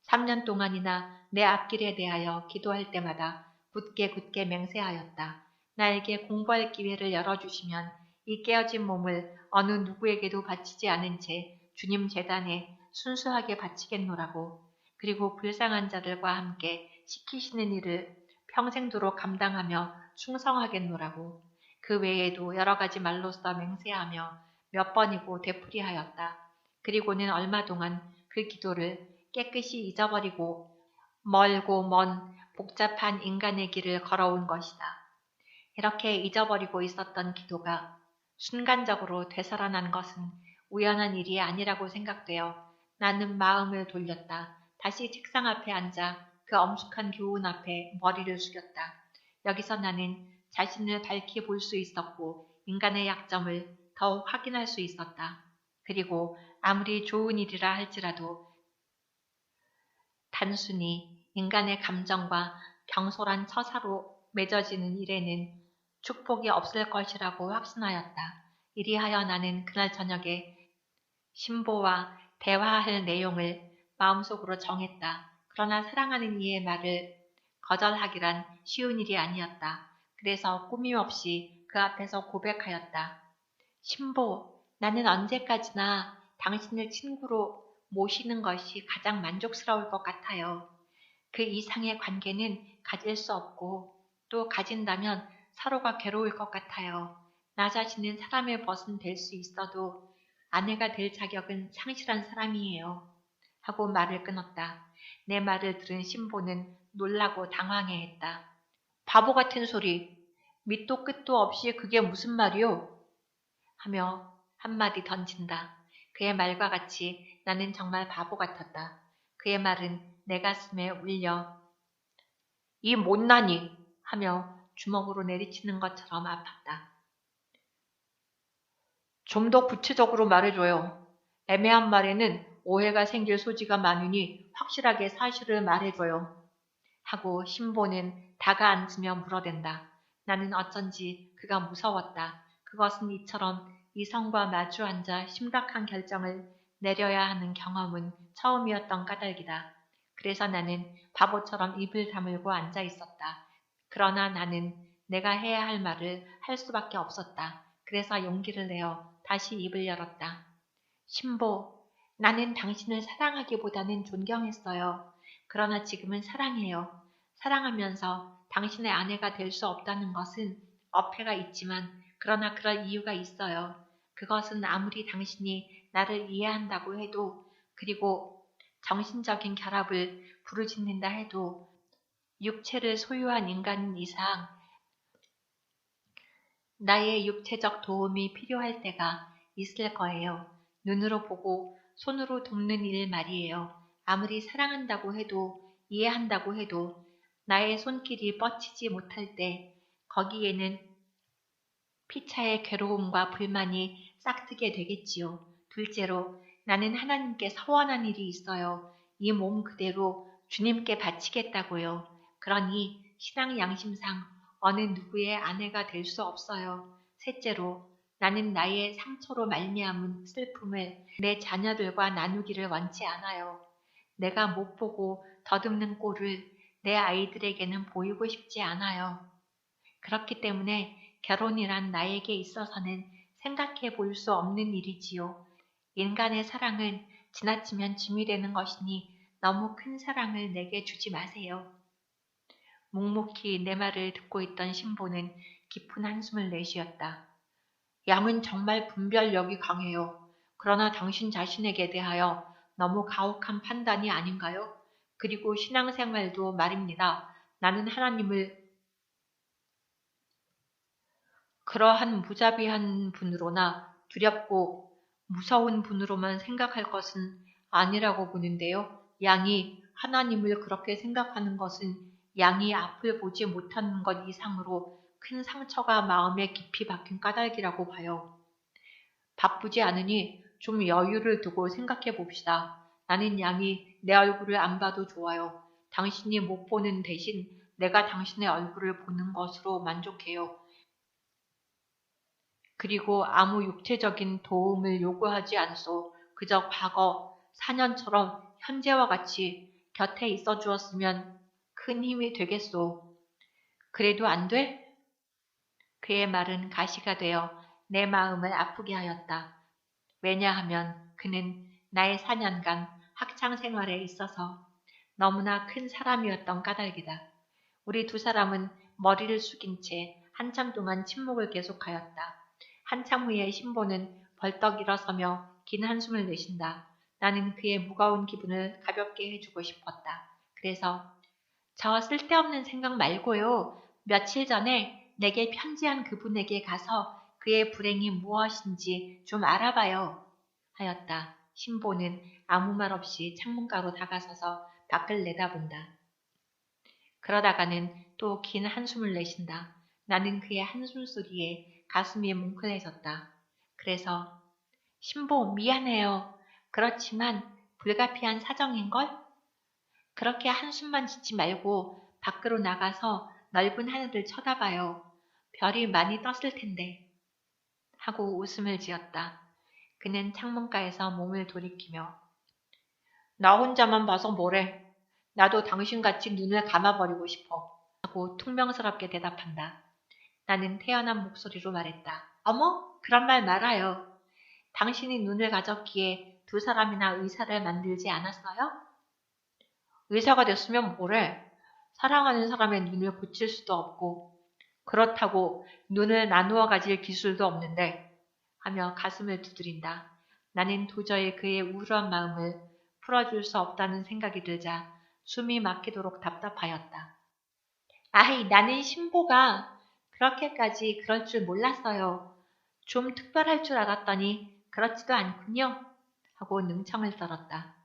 3년 동안이나 내 앞길에 대하여 기도할 때마다 굳게 맹세하였다. 나에게 공부할 기회를 열어주시면 이 깨어진 몸을 어느 누구에게도 바치지 않은 채 주님 제단에 순수하게 바치겠노라고. 그리고 불쌍한 자들과 함께 시키시는 일을 평생도록 감당하며 충성하겠노라고. 그 외에도 여러 가지 말로써 맹세하며 몇 번이고 되풀이하였다. 그리고는 얼마 동안 그 기도를 깨끗이 잊어버리고 멀고 먼 복잡한 인간의 길을 걸어온 것이다. 이렇게 잊어버리고 있었던 기도가 순간적으로 되살아난 것은 우연한 일이 아니라고 생각되어 나는 마음을 돌렸다. 다시 책상 앞에 앉아 그 엄숙한 교훈 앞에 머리를 숙였다. 여기서 나는 자신을 밝히 볼 수 있었고 인간의 약점을 더 확인할 수 있었다. 그리고 아무리 좋은 일이라 할지라도 단순히 인간의 감정과 경솔한 처사로 맺어지는 일에는 축복이 없을 것이라고 확신하였다. 이리하여 나는 그날 저녁에 신보와 대화할 내용을 마음속으로 정했다. 그러나 사랑하는 이의 말을 거절하기란 쉬운 일이 아니었다. 그래서 꾸밈없이 그 앞에서 고백하였다. 신보, 나는 언제까지나 당신을 친구로 모시는 것이 가장 만족스러울 것 같아요. 그 이상의 관계는 가질 수 없고 또 가진다면 서로가 괴로울 것 같아요. 나 자신은 사람의 벗은 될 수 있어도 아내가 될 자격은 상실한 사람이에요. 하고 말을 끊었다. 내 말을 들은 신보는 놀라고 당황해했다. 바보 같은 소리. 밑도 끝도 없이 그게 무슨 말이오? 하며 한마디 던진다. 그의 말과 같이 나는 정말 바보 같았다. 그의 말은 내 가슴에 울려 이 못나니 하며 주먹으로 내리치는 것처럼 아팠다. 좀 더 구체적으로 말해줘요. 애매한 말에는 오해가 생길 소지가 많으니 확실하게 사실을 말해줘요. 하고 신보는 다가앉으며 물어댄다. 나는 어쩐지 그가 무서웠다. 그것은 이처럼 이성과 마주 앉아 심각한 결정을 내려야 하는 경험은 처음이었던 까닭이다. 그래서 나는 바보처럼 입을 다물고 앉아 있었다. 그러나 나는 내가 해야 할 말을 할 수밖에 없었다. 그래서 용기를 내어 다시 입을 열었다. 신보, 나는 당신을 사랑하기보다는 존경했어요. 그러나 지금은 사랑해요. 사랑하면서 당신의 아내가 될 수 없다는 것은 어폐가 있지만 그러나 그럴 이유가 있어요. 그것은 아무리 당신이 나를 이해한다고 해도 그리고 정신적인 결합을 부르짖는다 해도 육체를 소유한 인간인 이상 나의 육체적 도움이 필요할 때가 있을 거예요. 눈으로 보고 손으로 돕는 일 말이에요. 아무리 사랑한다고 해도 이해한다고 해도 나의 손길이 뻗치지 못할 때 거기에는 피차의 괴로움과 불만이 싹트게 되겠지요. 둘째로 나는 하나님께 서원한 일이 있어요. 이 몸 그대로 주님께 바치겠다고요. 그러니 신앙 양심상 어느 누구의 아내가 될 수 없어요. 셋째로 나는 나의 상처로 말미암은 슬픔을 내 자녀들과 나누기를 원치 않아요. 내가 못 보고 더듬는 꼴을 내 아이들에게는 보이고 싶지 않아요. 그렇기 때문에 결혼이란 나에게 있어서는 생각해 볼 수 없는 일이지요. 인간의 사랑은 지나치면 짐이 되는 것이니 너무 큰 사랑을 내게 주지 마세요. 묵묵히 내 말을 듣고 있던 신보는 깊은 한숨을 내쉬었다. 양은 정말 분별력이 강해요. 그러나 당신 자신에게 대하여 너무 가혹한 판단이 아닌가요? 그리고 신앙생활도 말입니다. 나는 하나님을 그러한 무자비한 분으로나 두렵고 무서운 분으로만 생각할 것은 아니라고 보는데요. 양이 하나님을 그렇게 생각하는 것은 양이 앞을 보지 못하는 것 이상으로 큰 상처가 마음에 깊이 박힌 까닭이라고 봐요. 바쁘지 않으니 좀 여유를 두고 생각해 봅시다. 나는 양이 내 얼굴을 안 봐도 좋아요. 당신이 못 보는 대신 내가 당신의 얼굴을 보는 것으로 만족해요. 그리고 아무 육체적인 도움을 요구하지 않소. 그저 과거 4년처럼 현재와 같이 곁에 있어 주었으면 큰 힘이 되겠소. 그래도 안 돼? 그의 말은 가시가 되어 내 마음을 아프게 하였다. 왜냐하면 그는 나의 4년간 학창 생활에 있어서 너무나 큰 사람이었던 까닭이다. 우리 두 사람은 머리를 숙인 채 한참 동안 침묵을 계속하였다. 한참 후에 신보는 벌떡 일어서며 긴 한숨을 내쉰다. 나는 그의 무거운 기분을 가볍게 해주고 싶었다. 그래서 저 쓸데없는 생각 말고요. 며칠 전에 내게 편지한 그분에게 가서 그의 불행이 무엇인지 좀 알아봐요. 하였다. 신보는 아무 말 없이 창문가로 다가서서 밖을 내다본다. 그러다가는 또 긴 한숨을 내쉰다. 나는 그의 한숨 소리에 가슴이 뭉클해졌다. 그래서 신보 미안해요. 그렇지만 불가피한 사정인걸? 그렇게 한숨만 짓지 말고 밖으로 나가서 넓은 하늘을 쳐다봐요. 별이 많이 떴을 텐데. 하고 웃음을 지었다. 그는 창문가에서 몸을 돌이키며 나 혼자만 봐서 뭐래. 나도 당신같이 눈을 감아버리고 싶어. 하고 퉁명스럽게 대답한다. 나는 태연한 목소리로 말했다. 어머, 그런 말 말아요. 당신이 눈을 가졌기에 두 사람이나 의사를 만들지 않았어요? 의사가 됐으면 뭐래. 사랑하는 사람의 눈을 붙일 수도 없고 그렇다고 눈을 나누어 가질 기술도 없는데 하며 가슴을 두드린다. 나는 도저히 그의 우울한 마음을 풀어줄 수 없다는 생각이 들자 숨이 막히도록 답답하였다. 아이, 나는 신보가 그렇게까지 그럴 줄 몰랐어요. 좀 특별할 줄 알았더니 그렇지도 않군요. 하고 능청을 썰었다.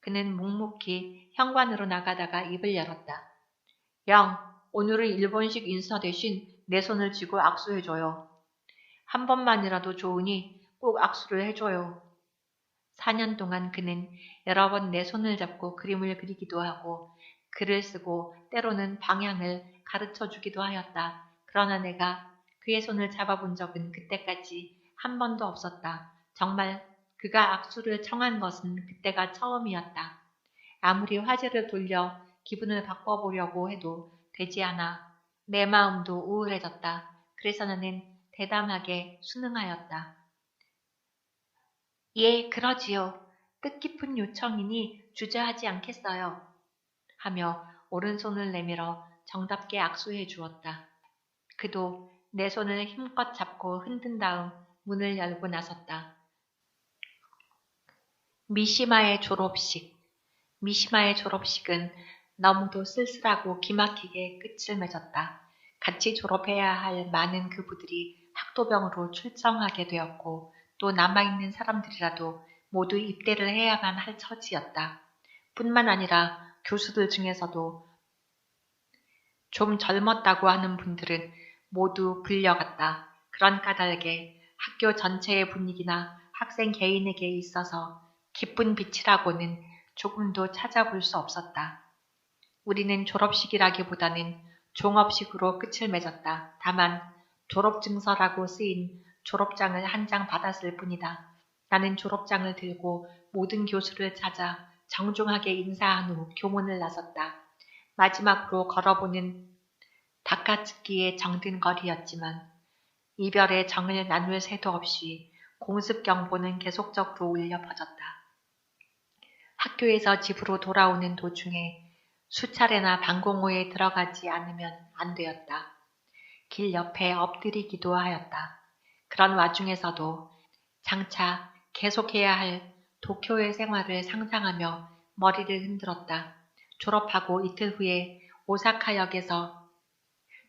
그는 묵묵히 현관으로 나가다가 입을 열었다. 양, 오늘은 일본식 인사 대신 내 손을 쥐고 악수해줘요. 한 번만이라도 좋으니 꼭 악수를 해줘요. 4년 동안 그는 여러 번 내 손을 잡고 그림을 그리기도 하고 글을 쓰고 때로는 방향을 가르쳐 주기도 하였다. 그러나 내가 그의 손을 잡아본 적은 그때까지 한 번도 없었다. 정말 그가 악수를 청한 것은 그때가 처음이었다. 아무리 화제를 돌려 기분을 바꿔보려고 해도 되지 않아 내 마음도 우울해졌다. 그래서 나는 대담하게 순응하였다. 예, 그러지요. 뜻깊은 요청이니 주저하지 않겠어요. 하며 오른손을 내밀어 정답게 악수해 주었다. 그도 내 손을 힘껏 잡고 흔든 다음 문을 열고 나섰다. 미시마의 졸업식. 미시마의 졸업식은 너무도 쓸쓸하고 기막히게 끝을 맺었다. 같이 졸업해야 할 많은 그부들이 학도병으로 출정하게 되었고 또 남아있는 사람들이라도 모두 입대를 해야만 할 처지였다. 뿐만 아니라 교수들 중에서도 좀 젊었다고 하는 분들은 모두 불려갔다. 그런 까닭에 학교 전체의 분위기나 학생 개인에게 있어서 기쁜 빛이라고는 조금도 찾아볼 수 없었다. 우리는 졸업식이라기보다는 종업식으로 끝을 맺었다. 다만 졸업증서라고 쓰인 졸업장을 한 장 받았을 뿐이다. 나는 졸업장을 들고 모든 교수를 찾아 정중하게 인사한 후 교문을 나섰다. 마지막으로 걸어보는 닦아찍기에 정든 거리였지만 이별의 정을 나눌 새도 없이 공습경보는 계속적으로 울려 퍼졌다. 학교에서 집으로 돌아오는 도중에 수차례나 방공호에 들어가지 않으면 안 되었다. 길 옆에 엎드리기도 하였다. 그런 와중에서도 장차 계속해야 할 도쿄의 생활을 상상하며 머리를 흔들었다. 졸업하고 이틀 후에 오사카역에서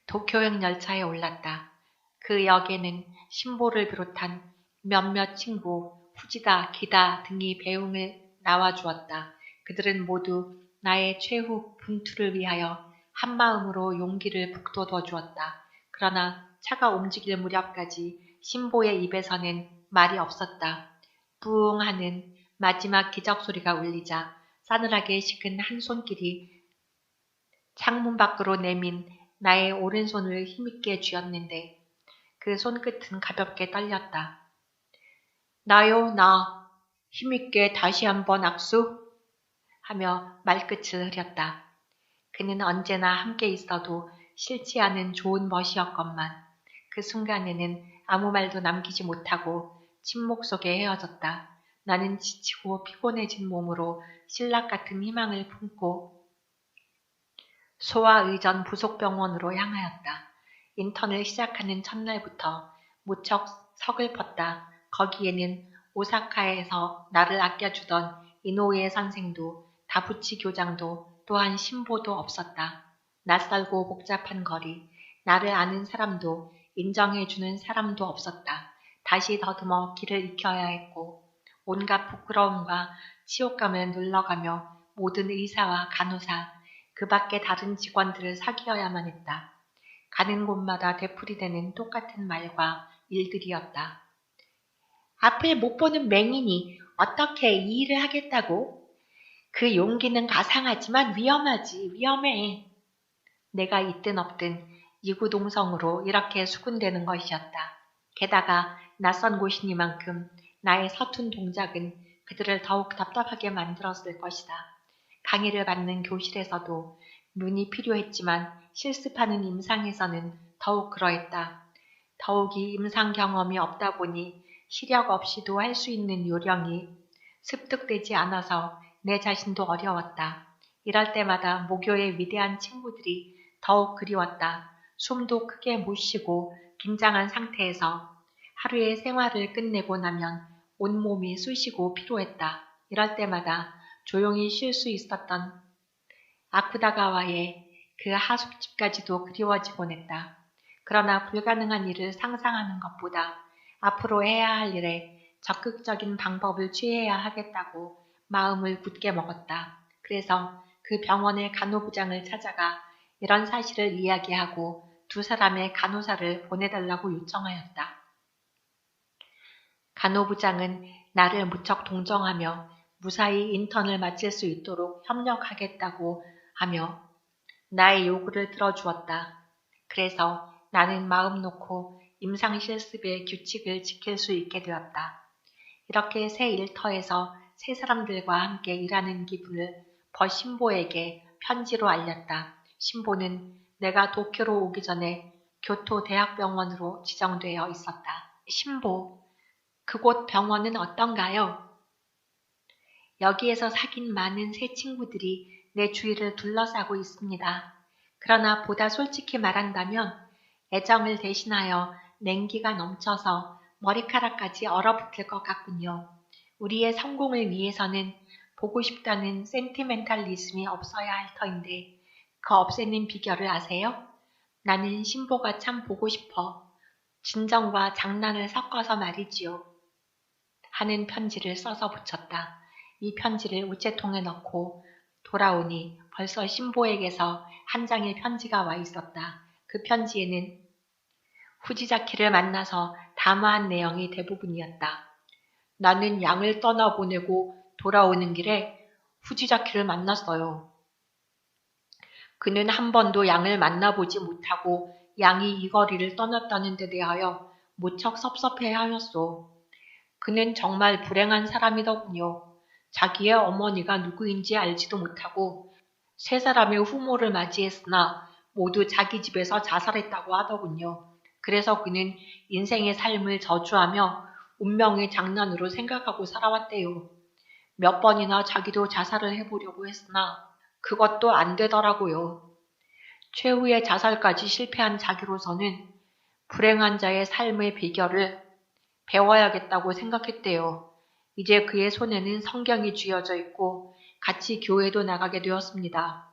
도쿄행 열차에 올랐다. 그 역에는 신보를 비롯한 몇몇 친구, 후지다, 기다 등이 배웅을 나와주었다. 그들은 모두 나의 최후 분투를 위하여 한마음으로 용기를 북돋워 주었다. 그러나 차가 움직일 무렵까지 신보의 입에서는 말이 없었다. 부웅 하는 마지막 기적소리가 울리자 싸늘하게 식은 한 손길이 창문 밖으로 내민 나의 오른손을 힘있게 쥐었는데 그 손끝은 가볍게 떨렸다. 나요, 나. 힘있게 다시 한번 악수? 하며 말끝을 흐렸다. 그는 언제나 함께 있어도 싫지 않은 좋은 멋이었건만 그 순간에는 아무 말도 남기지 못하고 침묵 속에 헤어졌다. 나는 지치고 피곤해진 몸으로 신락 같은 희망을 품고 소아의전 부속병원으로 향하였다. 인턴을 시작하는 첫날부터 무척 서글펐다. 거기에는 오사카에서 나를 아껴주던 이노우에 선생도 다부치 교장도 또한 신보도 없었다. 낯설고 복잡한 거리, 나를 아는 사람도 인정해주는 사람도 없었다. 다시 더듬어 길을 익혀야 했고 온갖 부끄러움과 치욕감을 눌러가며 모든 의사와 간호사, 그 밖에 다른 직원들을 사귀어야만 했다. 가는 곳마다 되풀이되는 똑같은 말과 일들이었다. 앞을 못 보는 맹인이 어떻게 이 일을 하겠다고? 그 용기는 가상하지만 위험하지, 위험해. 내가 있든 없든 이구동성으로 이렇게 수군대는 것이었다. 게다가 낯선 곳이니만큼 나의 서툰 동작은 그들을 더욱 답답하게 만들었을 것이다. 강의를 받는 교실에서도 눈이 필요했지만 실습하는 임상에서는 더욱 그러했다. 더욱이 임상 경험이 없다 보니 시력 없이도 할 수 있는 요령이 습득되지 않아서 내 자신도 어려웠다. 이럴 때마다 모교의 위대한 친구들이 더욱 그리웠다. 숨도 크게 못 쉬고 긴장한 상태에서 하루의 생활을 끝내고 나면 온몸이 쑤시고 피로했다. 이럴 때마다 조용히 쉴 수 있었던 아쿠다가와의 그 하숙집까지도 그리워지곤 했다. 그러나 불가능한 일을 상상하는 것보다 앞으로 해야 할 일에 적극적인 방법을 취해야 하겠다고 마음을 굳게 먹었다. 그래서 그 병원의 간호부장을 찾아가 이런 사실을 이야기하고 두 사람의 간호사를 보내달라고 요청하였다. 간호부장은 나를 무척 동정하며 무사히 인턴을 마칠 수 있도록 협력하겠다고 하며 나의 요구를 들어주었다. 그래서 나는 마음 놓고 임상실습의 규칙을 지킬 수 있게 되었다. 이렇게 새 일터에서 새 사람들과 함께 일하는 기분을 신보에게 편지로 알렸다. 신보는 내가 도쿄로 오기 전에 교토 대학병원으로 지정되어 있었다. 신보, 그곳 병원은 어떤가요? 여기에서 사귄 많은 새 친구들이 내 주위를 둘러싸고 있습니다. 그러나 보다 솔직히 말한다면 애정을 대신하여 냉기가 넘쳐서 머리카락까지 얼어붙을 것 같군요. 우리의 성공을 위해서는 보고 싶다는 센티멘탈리즘이 없어야 할 터인데 그 없애는 비결을 아세요? 나는 신보가 참 보고 싶어. 진정과 장난을 섞어서 말이지요. 하는 편지를 써서 붙였다. 이 편지를 우체통에 넣고 돌아오니 벌써 신보에게서 한 장의 편지가 와 있었다. 그 편지에는 후지자키를 만나서 담화한 내용이 대부분이었다. 나는 양을 떠나보내고 돌아오는 길에 후지자키를 만났어요. 그는 한 번도 양을 만나보지 못하고 양이 이 거리를 떠났다는 데 대하여 무척 섭섭해하였소. 그는 정말 불행한 사람이더군요. 자기의 어머니가 누구인지 알지도 못하고 세 사람의 후모를 맞이했으나 모두 자기 집에서 자살했다고 하더군요. 그래서 그는 인생의 삶을 저주하며 운명의 장난으로 생각하고 살아왔대요. 몇 번이나 자기도 자살을 해보려고 했으나 그것도 안 되더라고요. 최후의 자살까지 실패한 자기로서는 불행한 자의 삶의 비결을 배워야겠다고 생각했대요. 이제 그의 손에는 성경이 쥐어져 있고 같이 교회도 나가게 되었습니다.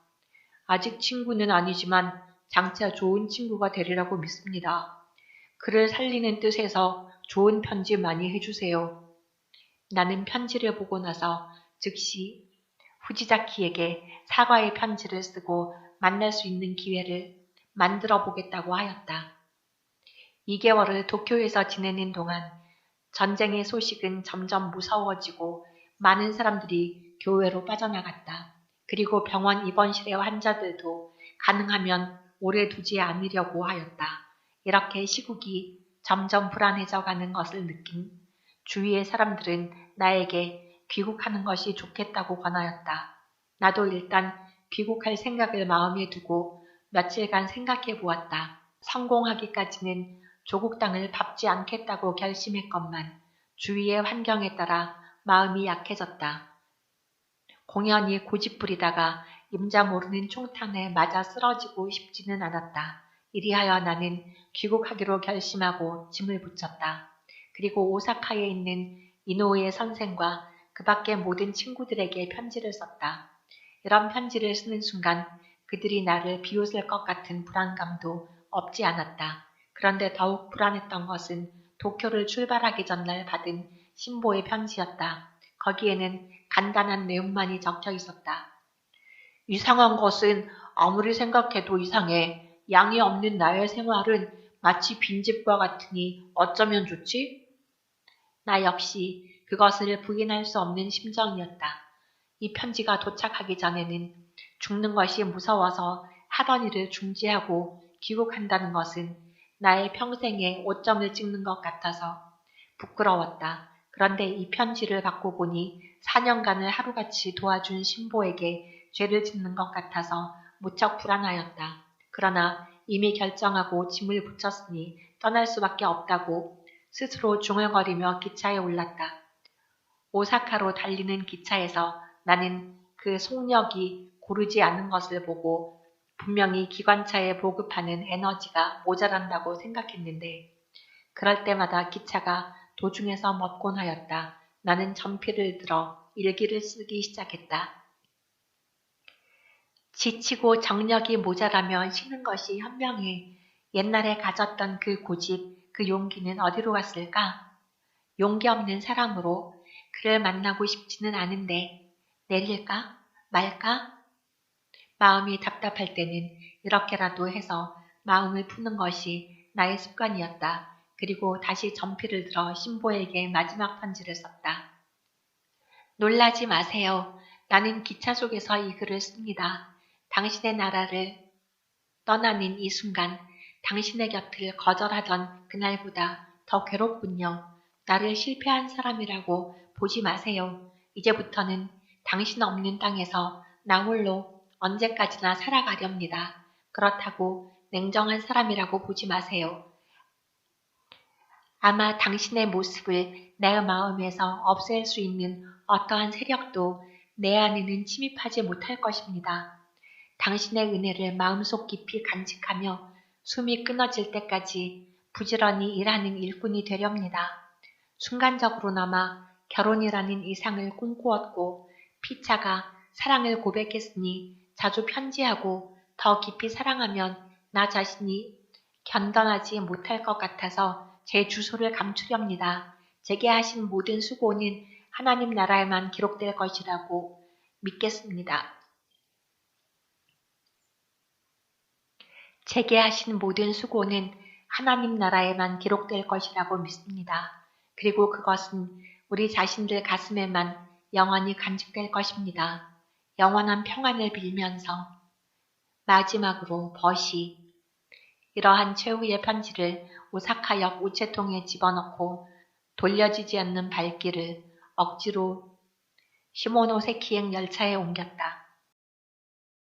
아직 친구는 아니지만 장차 좋은 친구가 되리라고 믿습니다. 그를 살리는 뜻에서 좋은 편지 많이 해주세요. 나는 편지를 보고 나서 즉시 후지자키에게 사과의 편지를 쓰고 만날 수 있는 기회를 만들어 보겠다고 하였다. 2개월을 도쿄에서 지내는 동안 전쟁의 소식은 점점 무서워지고 많은 사람들이 교회로 빠져나갔다. 그리고 병원 입원실의 환자들도 가능하면 오래 두지 않으려고 하였다. 이렇게 시국이 점점 불안해져 가는 것을 느낀 주위의 사람들은 나에게 귀국하는 것이 좋겠다고 권하였다. 나도 일단 귀국할 생각을 마음에 두고 며칠간 생각해 보았다. 성공하기까지는 조국 땅을 밟지 않겠다고 결심했건만 주위의 환경에 따라 마음이 약해졌다. 공연히 고집부리다가 임자 모르는 총탄에 맞아 쓰러지고 싶지는 않았다. 이리하여 나는 귀국하기로 결심하고 짐을 붙였다. 그리고 오사카에 있는 이노우에 선생과 그 밖의 모든 친구들에게 편지를 썼다. 이런 편지를 쓰는 순간 그들이 나를 비웃을 것 같은 불안감도 없지 않았다. 그런데 더욱 불안했던 것은 도쿄를 출발하기 전날 받은 신보의 편지였다. 거기에는 간단한 내용만이 적혀 있었다. 이상한 것은 아무리 생각해도 이상해. 양이 없는 나의 생활은 마치 빈집과 같으니 어쩌면 좋지? 나 역시 그것을 부인할 수 없는 심정이었다. 이 편지가 도착하기 전에는 죽는 것이 무서워서 하던 일을 중지하고 귀국한다는 것은 나의 평생에 오점을 찍는 것 같아서 부끄러웠다. 그런데 이 편지를 받고 보니 4년간을 하루같이 도와준 신보에게 죄를 짓는 것 같아서 무척 불안하였다. 그러나 이미 결정하고 짐을 붙였으니 떠날 수밖에 없다고 스스로 중얼거리며 기차에 올랐다. 오사카로 달리는 기차에서 나는 그 속력이 고르지 않은 것을 보고 분명히 기관차에 보급하는 에너지가 모자란다고 생각했는데 그럴 때마다 기차가 도중에서 멎곤 하였다. 나는 전피를 들어 일기를 쓰기 시작했다. 지치고 정력이 모자라면 쉬는 것이 현명해. 옛날에 가졌던 그 고집, 그 용기는 어디로 갔을까? 용기 없는 사람으로 그를 만나고 싶지는 않은데 내릴까? 말까? 마음이 답답할 때는 이렇게라도 해서 마음을 푸는 것이 나의 습관이었다. 그리고 다시 전피를 들어 신보에게 마지막 편지를 썼다. 놀라지 마세요. 나는 기차 속에서 이 글을 씁니다. 당신의 나라를 떠나는 이 순간 당신의 곁을 거절하던 그날보다 더 괴롭군요. 나를 실패한 사람이라고 보지 마세요. 이제부터는 당신 없는 땅에서 나 홀로 언제까지나 살아가렵니다. 그렇다고 냉정한 사람이라고 보지 마세요. 아마 당신의 모습을 내 마음에서 없앨 수 있는 어떠한 세력도 내 안에는 침입하지 못할 것입니다. 당신의 은혜를 마음속 깊이 간직하며 숨이 끊어질 때까지 부지런히 일하는 일꾼이 되렵니다. 순간적으로나마 결혼이라는 이상을 꿈꾸었고 피차가 사랑을 고백했으니 자주 편지하고 더 깊이 사랑하면 나 자신이 견뎌하지 못할 것 같아서 제 주소를 감추렵니다. 제게 하신 모든 수고는 하나님 나라에만 기록될 것이라고 믿겠습니다. 제게 하신 모든 수고는 하나님 나라에만 기록될 것이라고 믿습니다. 그리고 그것은 우리 자신들 가슴에만 영원히 간직될 것입니다. 영원한 평안을 빌면서 마지막으로 버시 이러한 최후의 편지를 오사카역 우체통에 집어넣고 돌려지지 않는 발길을 억지로 시모노세키행 열차에 옮겼다.